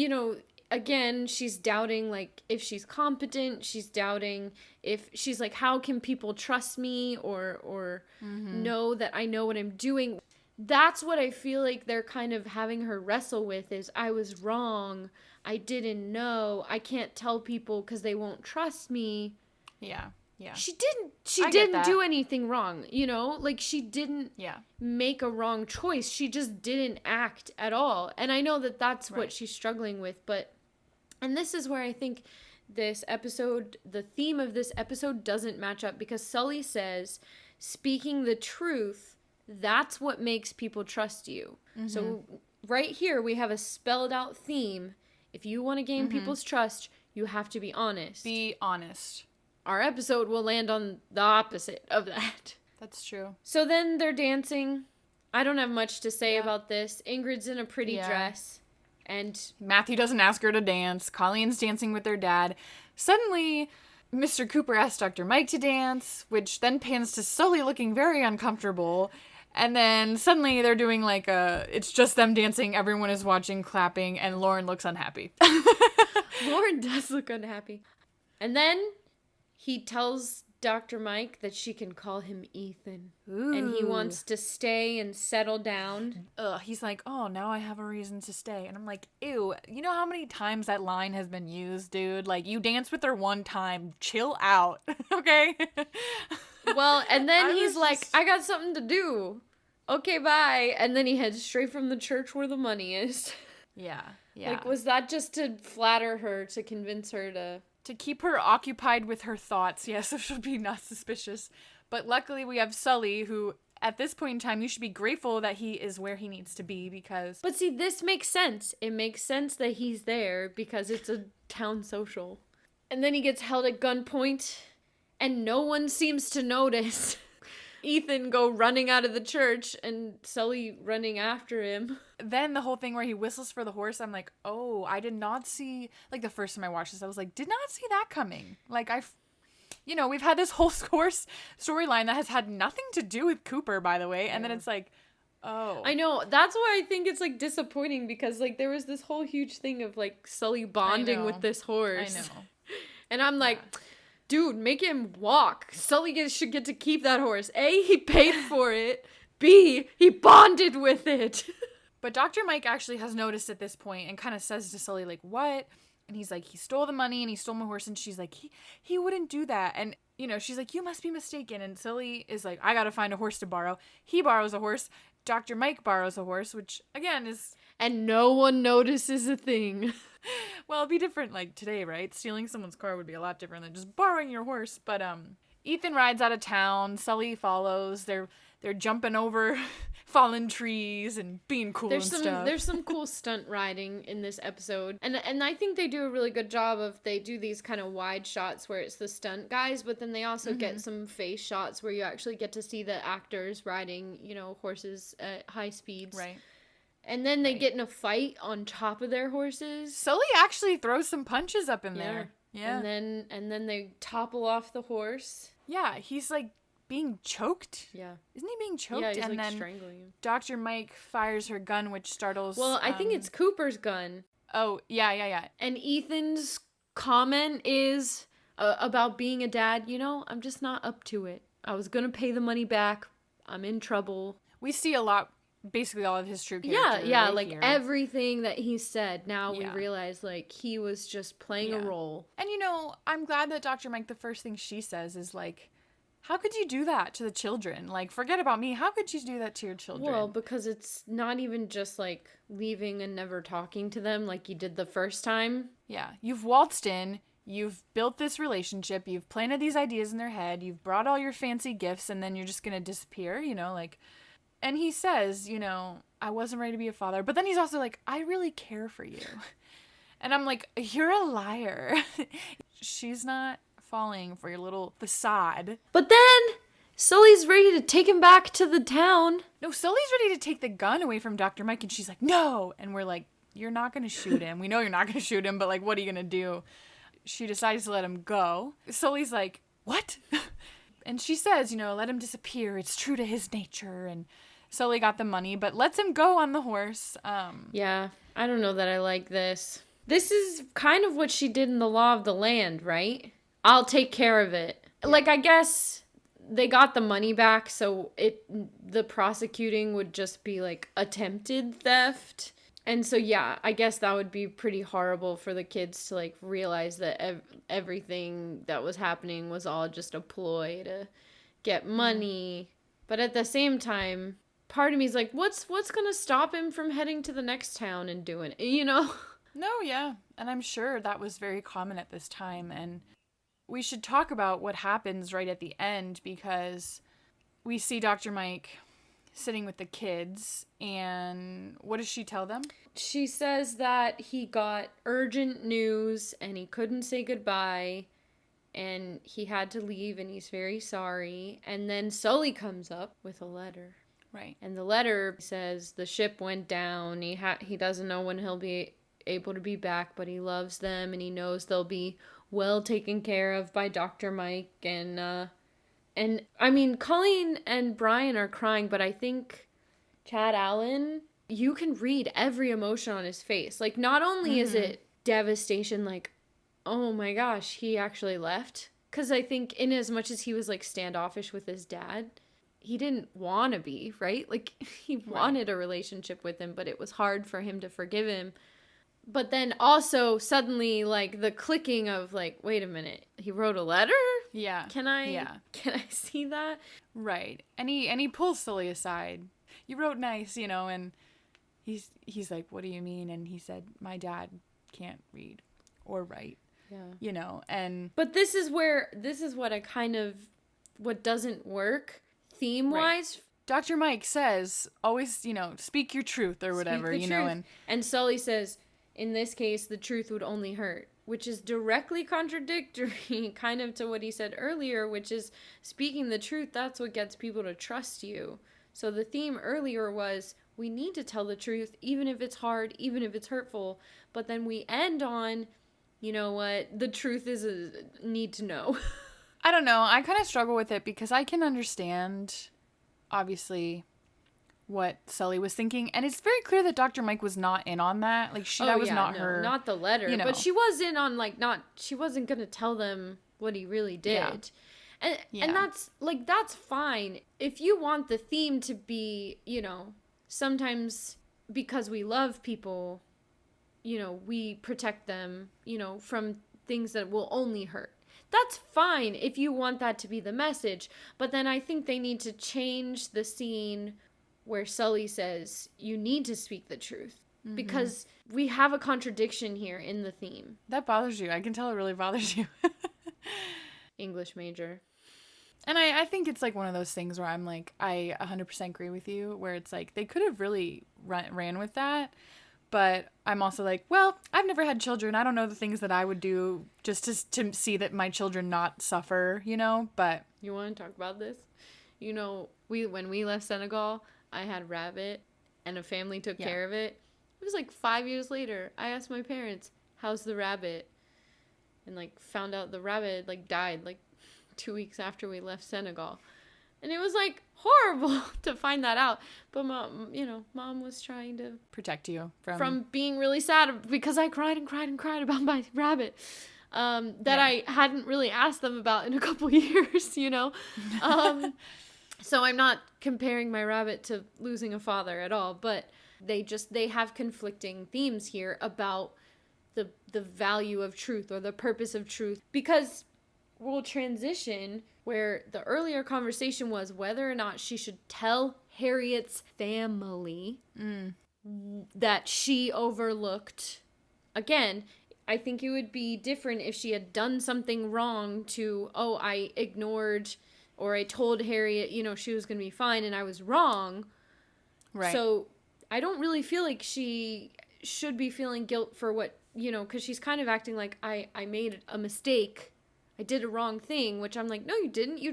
[SPEAKER 1] again, she's doubting, like, if she's competent. She's doubting if she's like, how can people trust me or know that I know what I'm doing? That's what I feel like they're kind of having her wrestle with, is I was wrong. I didn't know. I can't tell people because they won't trust me.
[SPEAKER 2] Yeah. Yeah.
[SPEAKER 1] She didn't
[SPEAKER 2] I get that.
[SPEAKER 1] do anything wrong, you know? Like, she didn't
[SPEAKER 2] Yeah.
[SPEAKER 1] make a wrong choice. She just didn't act at all. And I know that that's what she's struggling with, but... And this is where I think this episode, the theme of this episode doesn't match up, because Sully says, speaking the truth, that's what makes people trust you. Mm-hmm. So right here, we have a spelled out theme. If you want to gain people's trust, you have to be honest.
[SPEAKER 2] Be honest.
[SPEAKER 1] Our episode will land on the opposite of that.
[SPEAKER 2] That's true.
[SPEAKER 1] So then they're dancing. I don't have much to say about this. Ingrid's in a pretty dress. And
[SPEAKER 2] Matthew doesn't ask her to dance. Colleen's dancing with their dad. Suddenly, Mr. Cooper asks Dr. Mike to dance, which then pans to Sully looking very uncomfortable. And then suddenly they're doing like it's just them dancing. Everyone is watching, clapping, and Lauren looks unhappy.
[SPEAKER 1] Lauren does look unhappy. And then he tells Dr. Mike that she can call him Ethan. Ooh. And he wants to stay and settle down.
[SPEAKER 2] He's like, oh, now I have a reason to stay. And I'm like, ew, you know how many times that line has been used, dude? Like, you danced with her one time. Chill out. Okay?
[SPEAKER 1] Well, and then he's like, I got something to do. Okay, bye. And then he heads straight from the church where the money is.
[SPEAKER 2] Yeah.
[SPEAKER 1] Like, was that just to flatter her, to convince her to...
[SPEAKER 2] To keep her occupied with her thoughts, yes, so she'll be not suspicious. But luckily we have Sully, who, at this point in time, you should be grateful that he is where he needs to be, because...
[SPEAKER 1] But see, this makes sense. It makes sense that he's there, because it's a town social. And then he gets held at gunpoint, and no one seems to notice Ethan go running out of the church, and Sully running after him.
[SPEAKER 2] Then the whole thing where he whistles for the horse, I'm like, oh, I did not see, like, the first time I watched this, I was like, did not see that coming. Like, we've had this whole horse storyline that has had nothing to do with Cooper, by the way, and then it's like, oh.
[SPEAKER 1] I know, that's why I think it's, like, disappointing, because, like, there was this whole huge thing of, like, Sully bonding with this horse.
[SPEAKER 2] I know.
[SPEAKER 1] And I'm like... Dude, make him walk. Sully should get to keep that horse. A, he paid for it. B, he bonded with it.
[SPEAKER 2] But Dr. Mike actually has noticed at this point and kind of says to Sully, like, what? And he's like, he stole the money and he stole my horse. And she's like, he wouldn't do that. And, she's like, you must be mistaken. And Sully is like, I got to find a horse to borrow. He borrows a horse. Dr. Mike borrows a horse, which, again, is...
[SPEAKER 1] And no one notices a thing.
[SPEAKER 2] Well, it'd be different, like, today, right? Stealing someone's car would be a lot different than just borrowing your horse. But, Ethan rides out of town. Sully follows. They're jumping over fallen trees and being cool and stuff.
[SPEAKER 1] There's some cool stunt riding in this episode. And I think they do a really good job of, they do these kind of wide shots where it's the stunt guys, but then they also get some face shots where you actually get to see the actors riding, horses at high speeds.
[SPEAKER 2] Right.
[SPEAKER 1] And then they get in a fight on top of their horses.
[SPEAKER 2] Sully actually throws some punches up in there. Yeah.
[SPEAKER 1] And then they topple off the horse.
[SPEAKER 2] Yeah, he's like being choked.
[SPEAKER 1] Yeah.
[SPEAKER 2] Isn't he being choked?
[SPEAKER 1] Yeah, he's
[SPEAKER 2] and
[SPEAKER 1] like
[SPEAKER 2] then
[SPEAKER 1] strangling him.
[SPEAKER 2] Dr. Mike fires her gun, which startles...
[SPEAKER 1] Well, I think it's Cooper's gun.
[SPEAKER 2] Oh, yeah.
[SPEAKER 1] And Ethan's comment is about being a dad, I'm just not up to it. I was going to pay the money back. I'm in trouble.
[SPEAKER 2] We see a lot... Basically all of his true character.
[SPEAKER 1] Yeah, like here. Everything that he said. Now we realize, like, he was just playing a role.
[SPEAKER 2] And, I'm glad that Dr. Mike, the first thing she says is, like, how could you do that to the children? Like, forget about me. How could you do that to your children?
[SPEAKER 1] Well, because it's not even just, like, leaving and never talking to them like you did the first time.
[SPEAKER 2] Yeah. You've waltzed in. You've built this relationship. You've planted these ideas in their head. You've brought all your fancy gifts, and then you're just going to disappear, like... And he says, I wasn't ready to be a father. But then he's also like, I really care for you. And I'm like, you're a liar. She's not falling for your little facade.
[SPEAKER 1] But then Sully's ready to take him back to the town.
[SPEAKER 2] No, Sully's ready to take the gun away from Dr. Mike. And she's like, no. And we're like, you're not going to shoot him. We know you're not going to shoot him. But, like, what are you going to do? She decides to let him go. Sully's like, what? And she says, let him disappear. It's true to his nature. And Sully got the money, but lets him go on the horse.
[SPEAKER 1] Yeah, I don't know that I like this. This is kind of what she did in The Law of the Land, right? I'll take care of it. Yeah. Like, I guess they got the money back, so the prosecuting would just be, like, attempted theft. And so, yeah, I guess that would be pretty horrible for the kids to, like, realize that everything that was happening was all just a ploy to get money. But at the same time, part of me is like, what's going to stop him from heading to the next town and doing it, you know?
[SPEAKER 2] No, yeah. And I'm sure that was very common at this time. And we should talk about what happens right at the end, because we see Dr. Mike sitting with the kids, and what does she tell them?
[SPEAKER 1] She says that he got urgent news and he couldn't say goodbye and he had to leave and he's very sorry. And then Sully comes up with a letter.
[SPEAKER 2] Right.
[SPEAKER 1] And the letter says the ship went down. He doesn't know when he'll be able to be back, but he loves them and he knows they'll be well taken care of by Dr. Mike. And I mean, Colleen and Brian are crying, but I think Chad Allen, you can read every emotion on his face. Like, not only is it devastation, like, oh my gosh, he actually left. Because I think in as much as he was, like, standoffish with his dad, he didn't want to be, right? Like, he wanted a relationship with him, but it was hard for him to forgive him. But then also suddenly, like, the clicking of, like, wait a minute, he wrote a letter?
[SPEAKER 2] Yeah.
[SPEAKER 1] Can I see that?
[SPEAKER 2] Right. And he pulls Sully aside. You wrote nice, you know, and he's like, what do you mean? And he said, my dad can't read or write. Yeah. You know, and...
[SPEAKER 1] But this is what I kind of... What doesn't work theme-wise. Right.
[SPEAKER 2] Dr. Mike says, always, you know, speak your truth or whatever, you know,
[SPEAKER 1] and Sully says, in this case, the truth would only hurt, which is directly contradictory kind of to what he said earlier, which is speaking the truth, that's what gets people to trust you. So the theme earlier was, we need to tell the truth, even if it's hard, even if it's hurtful. But then we end on, you know what, the truth is a need to know.
[SPEAKER 2] I don't know. I kind of struggle with it because I can understand, obviously, what Sully was thinking, and it's very clear that Dr. Mike was not in on that. Like, that was not her,
[SPEAKER 1] not the letter, you know. But she was in on, like, she wasn't gonna tell them what he really did. And that's fine if you want the theme to be, you know, sometimes because we love people, you know, we protect them, you know, from things that will only hurt. That's fine if you want that to be the message, but then I think they need to change the scene where Sully says, you need to speak the truth. Mm-hmm. Because we have a contradiction here in the theme.
[SPEAKER 2] That bothers you. I can tell it really bothers you.
[SPEAKER 1] English major.
[SPEAKER 2] And I think it's like one of those things where I'm like, I 100% agree with you, where it's like, they could have really ran with that. But I'm also like, well, I've never had children. I don't know the things that I would do just to see that my children not suffer, you know? But
[SPEAKER 1] you want to talk about this? You know, when we left Senegal, I had a rabbit, and a family took care of it. It was like 5 years later. I asked my parents, how's the rabbit? And, like, found out the rabbit, like, died, like, 2 weeks after we left Senegal. And it was, like, horrible to find that out. But, Mom was trying to...
[SPEAKER 2] protect you
[SPEAKER 1] from being really sad because I cried and cried and cried about my rabbit that I hadn't really asked them about in a couple years, you know? So I'm not comparing my rabbit to losing a father at all, but they have conflicting themes here about the value of truth or the purpose of truth, because we'll transition where the earlier conversation was whether or not she should tell Harriet's family that she overlooked. Again, I think it would be different if she had done something wrong to, I ignored or I told Harriet, you know, she was going to be fine and I was wrong. Right. So I don't really feel like she should be feeling guilt for what, you know, because she's kind of acting like I made a mistake. I did a wrong thing, which I'm like, no, you didn't. You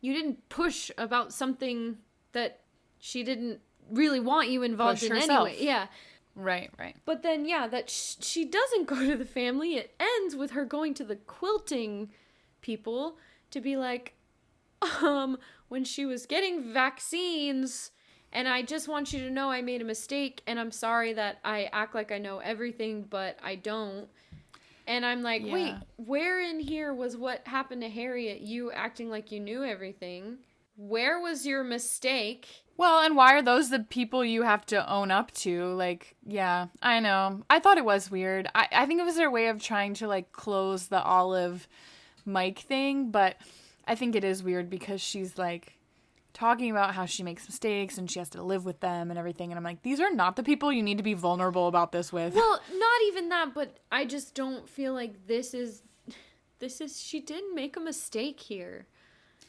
[SPEAKER 1] didn't push about something that she didn't really want you involved in anyway. Yeah.
[SPEAKER 2] Right.
[SPEAKER 1] But then, that she doesn't go to the family. It ends with her going to the quilting people to be like, when she was getting vaccines, and I just want you to know I made a mistake, and I'm sorry that I act like I know everything, but I don't. And I'm like, wait, where in here was what happened to Harriet, you acting like you knew everything? where was your mistake?
[SPEAKER 2] Well, and why are those the people you have to own up to? Like, yeah, I know. I thought it was weird. I think it was their way of trying to, like, close the Olive Mike thing, but I think it is weird because she's, like, talking about how she makes mistakes and she has to live with them and everything, and I'm like, these are not the people you need to be vulnerable about this with.
[SPEAKER 1] Well, not even that, but I just don't feel like this is, she did make a mistake here.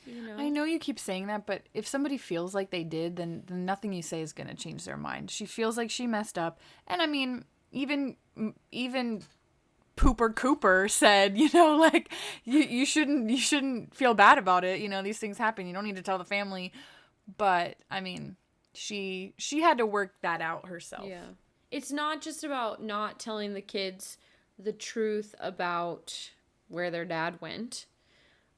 [SPEAKER 1] You know?
[SPEAKER 2] I know you keep saying that, but if somebody feels like they did, then nothing you say is going to change their mind. She feels like she messed up. And I mean, even Pooper Cooper said, you know, like, you shouldn't feel bad about it. You know, these things happen. You don't need to tell the family. But, I mean, she had to work that out herself.
[SPEAKER 1] Yeah. It's not just about not telling the kids the truth about where their dad went.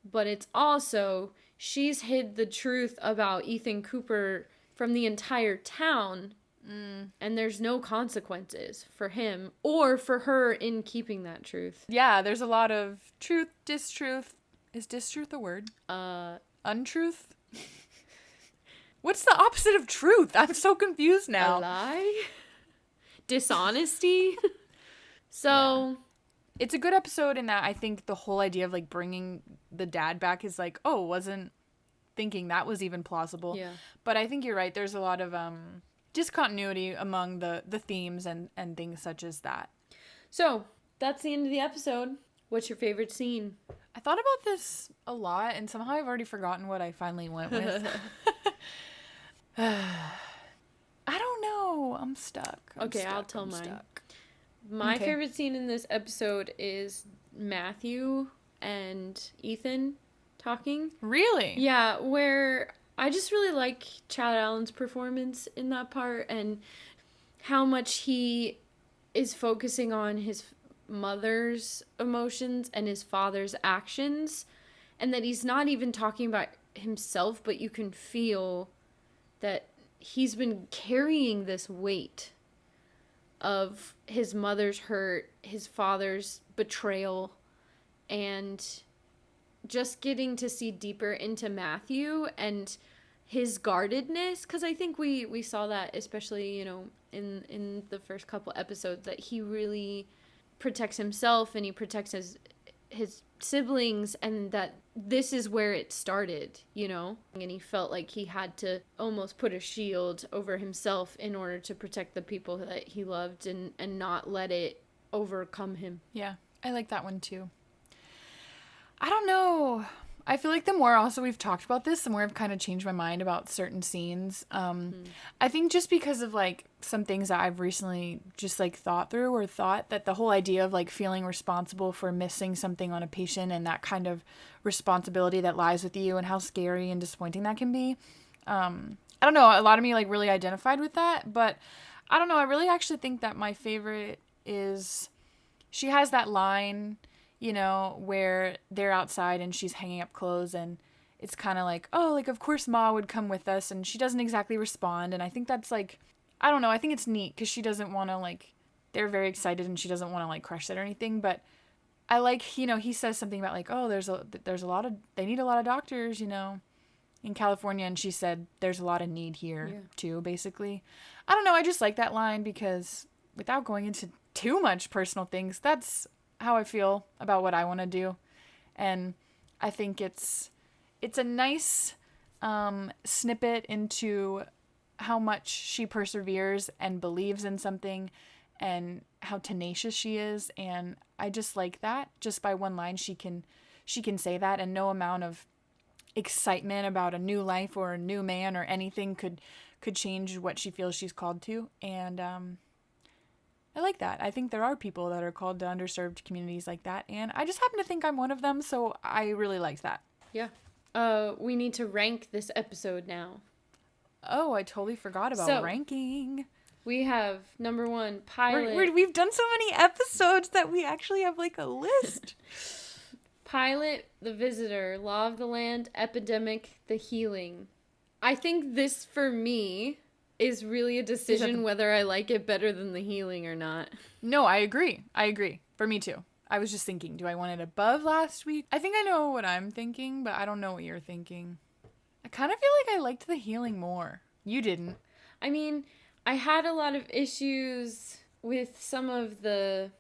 [SPEAKER 1] But it's also, she's hid the truth about Ethan Cooper from the entire town, and there's no consequences for him or for her in keeping that truth.
[SPEAKER 2] Yeah, there's a lot of truth, distruth. Is distruth a word? Untruth? What's the opposite of truth? I'm so confused now.
[SPEAKER 1] A lie? Dishonesty? So...
[SPEAKER 2] Yeah. It's a good episode in that I think the whole idea of, like, bringing the dad back is like, oh, wasn't thinking that was even plausible.
[SPEAKER 1] Yeah.
[SPEAKER 2] But I think you're right. There's a lot of discontinuity among the themes and things such as that.
[SPEAKER 1] So, that's the end of the episode. What's your favorite scene?
[SPEAKER 2] I thought about this a lot, and somehow I've already forgotten what I finally went with. I don't know. I'm stuck.
[SPEAKER 1] I'll tell mine. My favorite scene in this episode is Matthew and Ethan talking.
[SPEAKER 2] Really?
[SPEAKER 1] Yeah, where I just really like Chad Allen's performance in that part and how much he is focusing on his mother's emotions and his father's actions, and that he's not even talking about himself, but you can feel that he's been carrying this weight of his mother's hurt, his father's betrayal, and just getting to see deeper into Matthew and his guardedness, because I think we saw that, especially, you know, in the first couple episodes, that he really protects himself and he protects his siblings, and that this is where it started, you know, and he felt like he had to almost put a shield over himself in order to protect the people that he loved and not let it overcome him.
[SPEAKER 2] Yeah, I like that one too. I don't know. I feel like the more also we've talked about this, the more I've kind of changed my mind about certain scenes. I think just because of, like, some things that I've recently just, like, thought through, or thought that the whole idea of, like, feeling responsible for missing something on a patient and that kind of responsibility that lies with you and how scary and disappointing that can be. I don't know. A lot of me, like, really identified with that, but I don't know. I really actually think that my favorite is she has that line, you know, where they're outside and she's hanging up clothes, and it's kind of like, oh, like, of course Ma would come with us, and she doesn't exactly respond. And I think that's, like, I don't know, I think it's neat because she doesn't want to, like, they're very excited and she doesn't want to, like, crush it or anything. But I like, you know, he says something about, like, oh, there's a lot of, they need a lot of doctors, you know, in California. And she said, there's a lot of need here too, basically. I don't know. I just like that line because, without going into too much personal things, that's how I feel about what I want to do. And I think it's a nice snippet into how much she perseveres and believes in something and how tenacious she is. And I just like that. Just by one line, she can say that, and no amount of excitement about a new life or a new man or anything could change what she feels she's called to. And I like that. I think there are people that are called to underserved communities like that, and I just happen to think I'm one of them, so I really like that. Yeah.
[SPEAKER 1] We need to rank this episode now.
[SPEAKER 2] Oh, I totally forgot about ranking.
[SPEAKER 1] We have number 1, Pilot.
[SPEAKER 2] We've done so many episodes that we actually have, like, a list.
[SPEAKER 1] Pilot, The Visitor, Law of the Land, Epidemic, The Healing. I think this, for me, is really a decision whether I like it better than The Healing or not.
[SPEAKER 2] No, I agree. For me too. I was just thinking, do I want it above last week? I think I know what I'm thinking, but I don't know what you're thinking. I kind of feel like I liked the healing more. You didn't.
[SPEAKER 1] I mean, I had a lot of issues with some of the...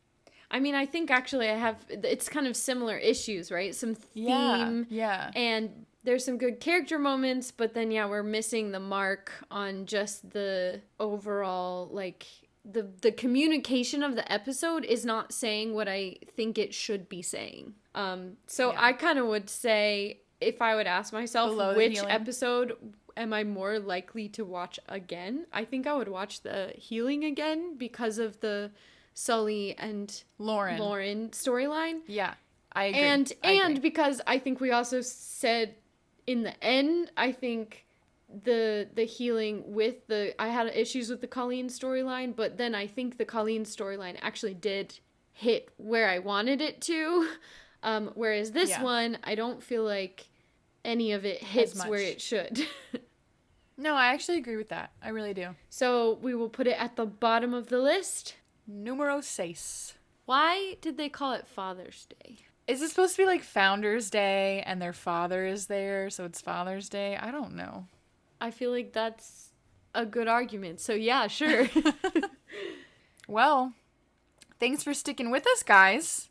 [SPEAKER 1] I mean, I think actually it's kind of similar issues, right? Some theme.
[SPEAKER 2] Yeah.
[SPEAKER 1] And there's some good character moments, but then, yeah, we're missing the mark on just the overall, like, the communication of the episode is not saying what I think it should be saying. So I kind of would say, if I would ask myself which episode am I more likely to watch again, I think I would watch the healing again because of the Sully and Lauren storyline.
[SPEAKER 2] Yeah, I agree.
[SPEAKER 1] And because I think we also said in the end, I think the healing with I had issues with the Colleen storyline, but then I think the Colleen storyline actually did hit where I wanted it to. Whereas this one, I don't feel like any of it hits where it should.
[SPEAKER 2] No, I actually agree with that. I really do.
[SPEAKER 1] So we will put it at the bottom of the list.
[SPEAKER 2] Numero 6.
[SPEAKER 1] Why did they call it Father's Day?
[SPEAKER 2] Is it supposed to be like Founders Day and their father is there, so it's Father's Day? I don't know.
[SPEAKER 1] I feel like that's a good argument. So yeah, sure.
[SPEAKER 2] Well, thanks for sticking with us, guys.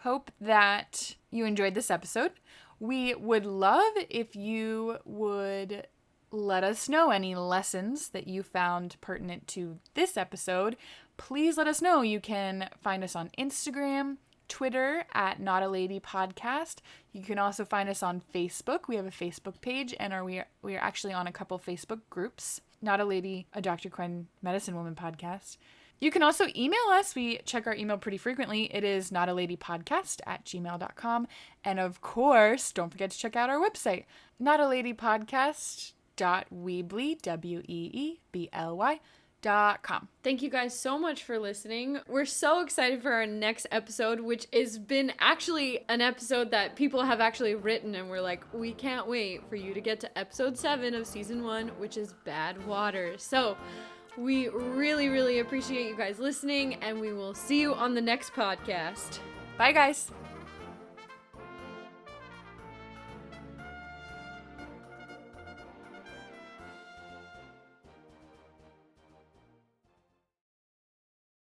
[SPEAKER 2] Hope that you enjoyed this episode. We would love if you would let us know any lessons that you found pertinent to this episode. Please let us know. You can find us on Instagram, Twitter at Not a Lady Podcast. You can also find us on Facebook. We have a Facebook page, and we are actually on a couple Facebook groups. Not a Lady, a Dr. Quinn Medicine Woman podcast. You can also email us. We check our email pretty frequently. It is notaladypodcast@gmail.com. And of course, don't forget to check out our website, notaladypodcast.weebly.com.
[SPEAKER 1] Thank you guys so much for listening. We're so excited for our next episode, which has been actually an episode that people have actually written, and we're like, we can't wait for you to get to episode 7 of season 1, which is Bad Water. So we really, really appreciate you guys listening, and we will see you on the next podcast.
[SPEAKER 2] Bye, guys.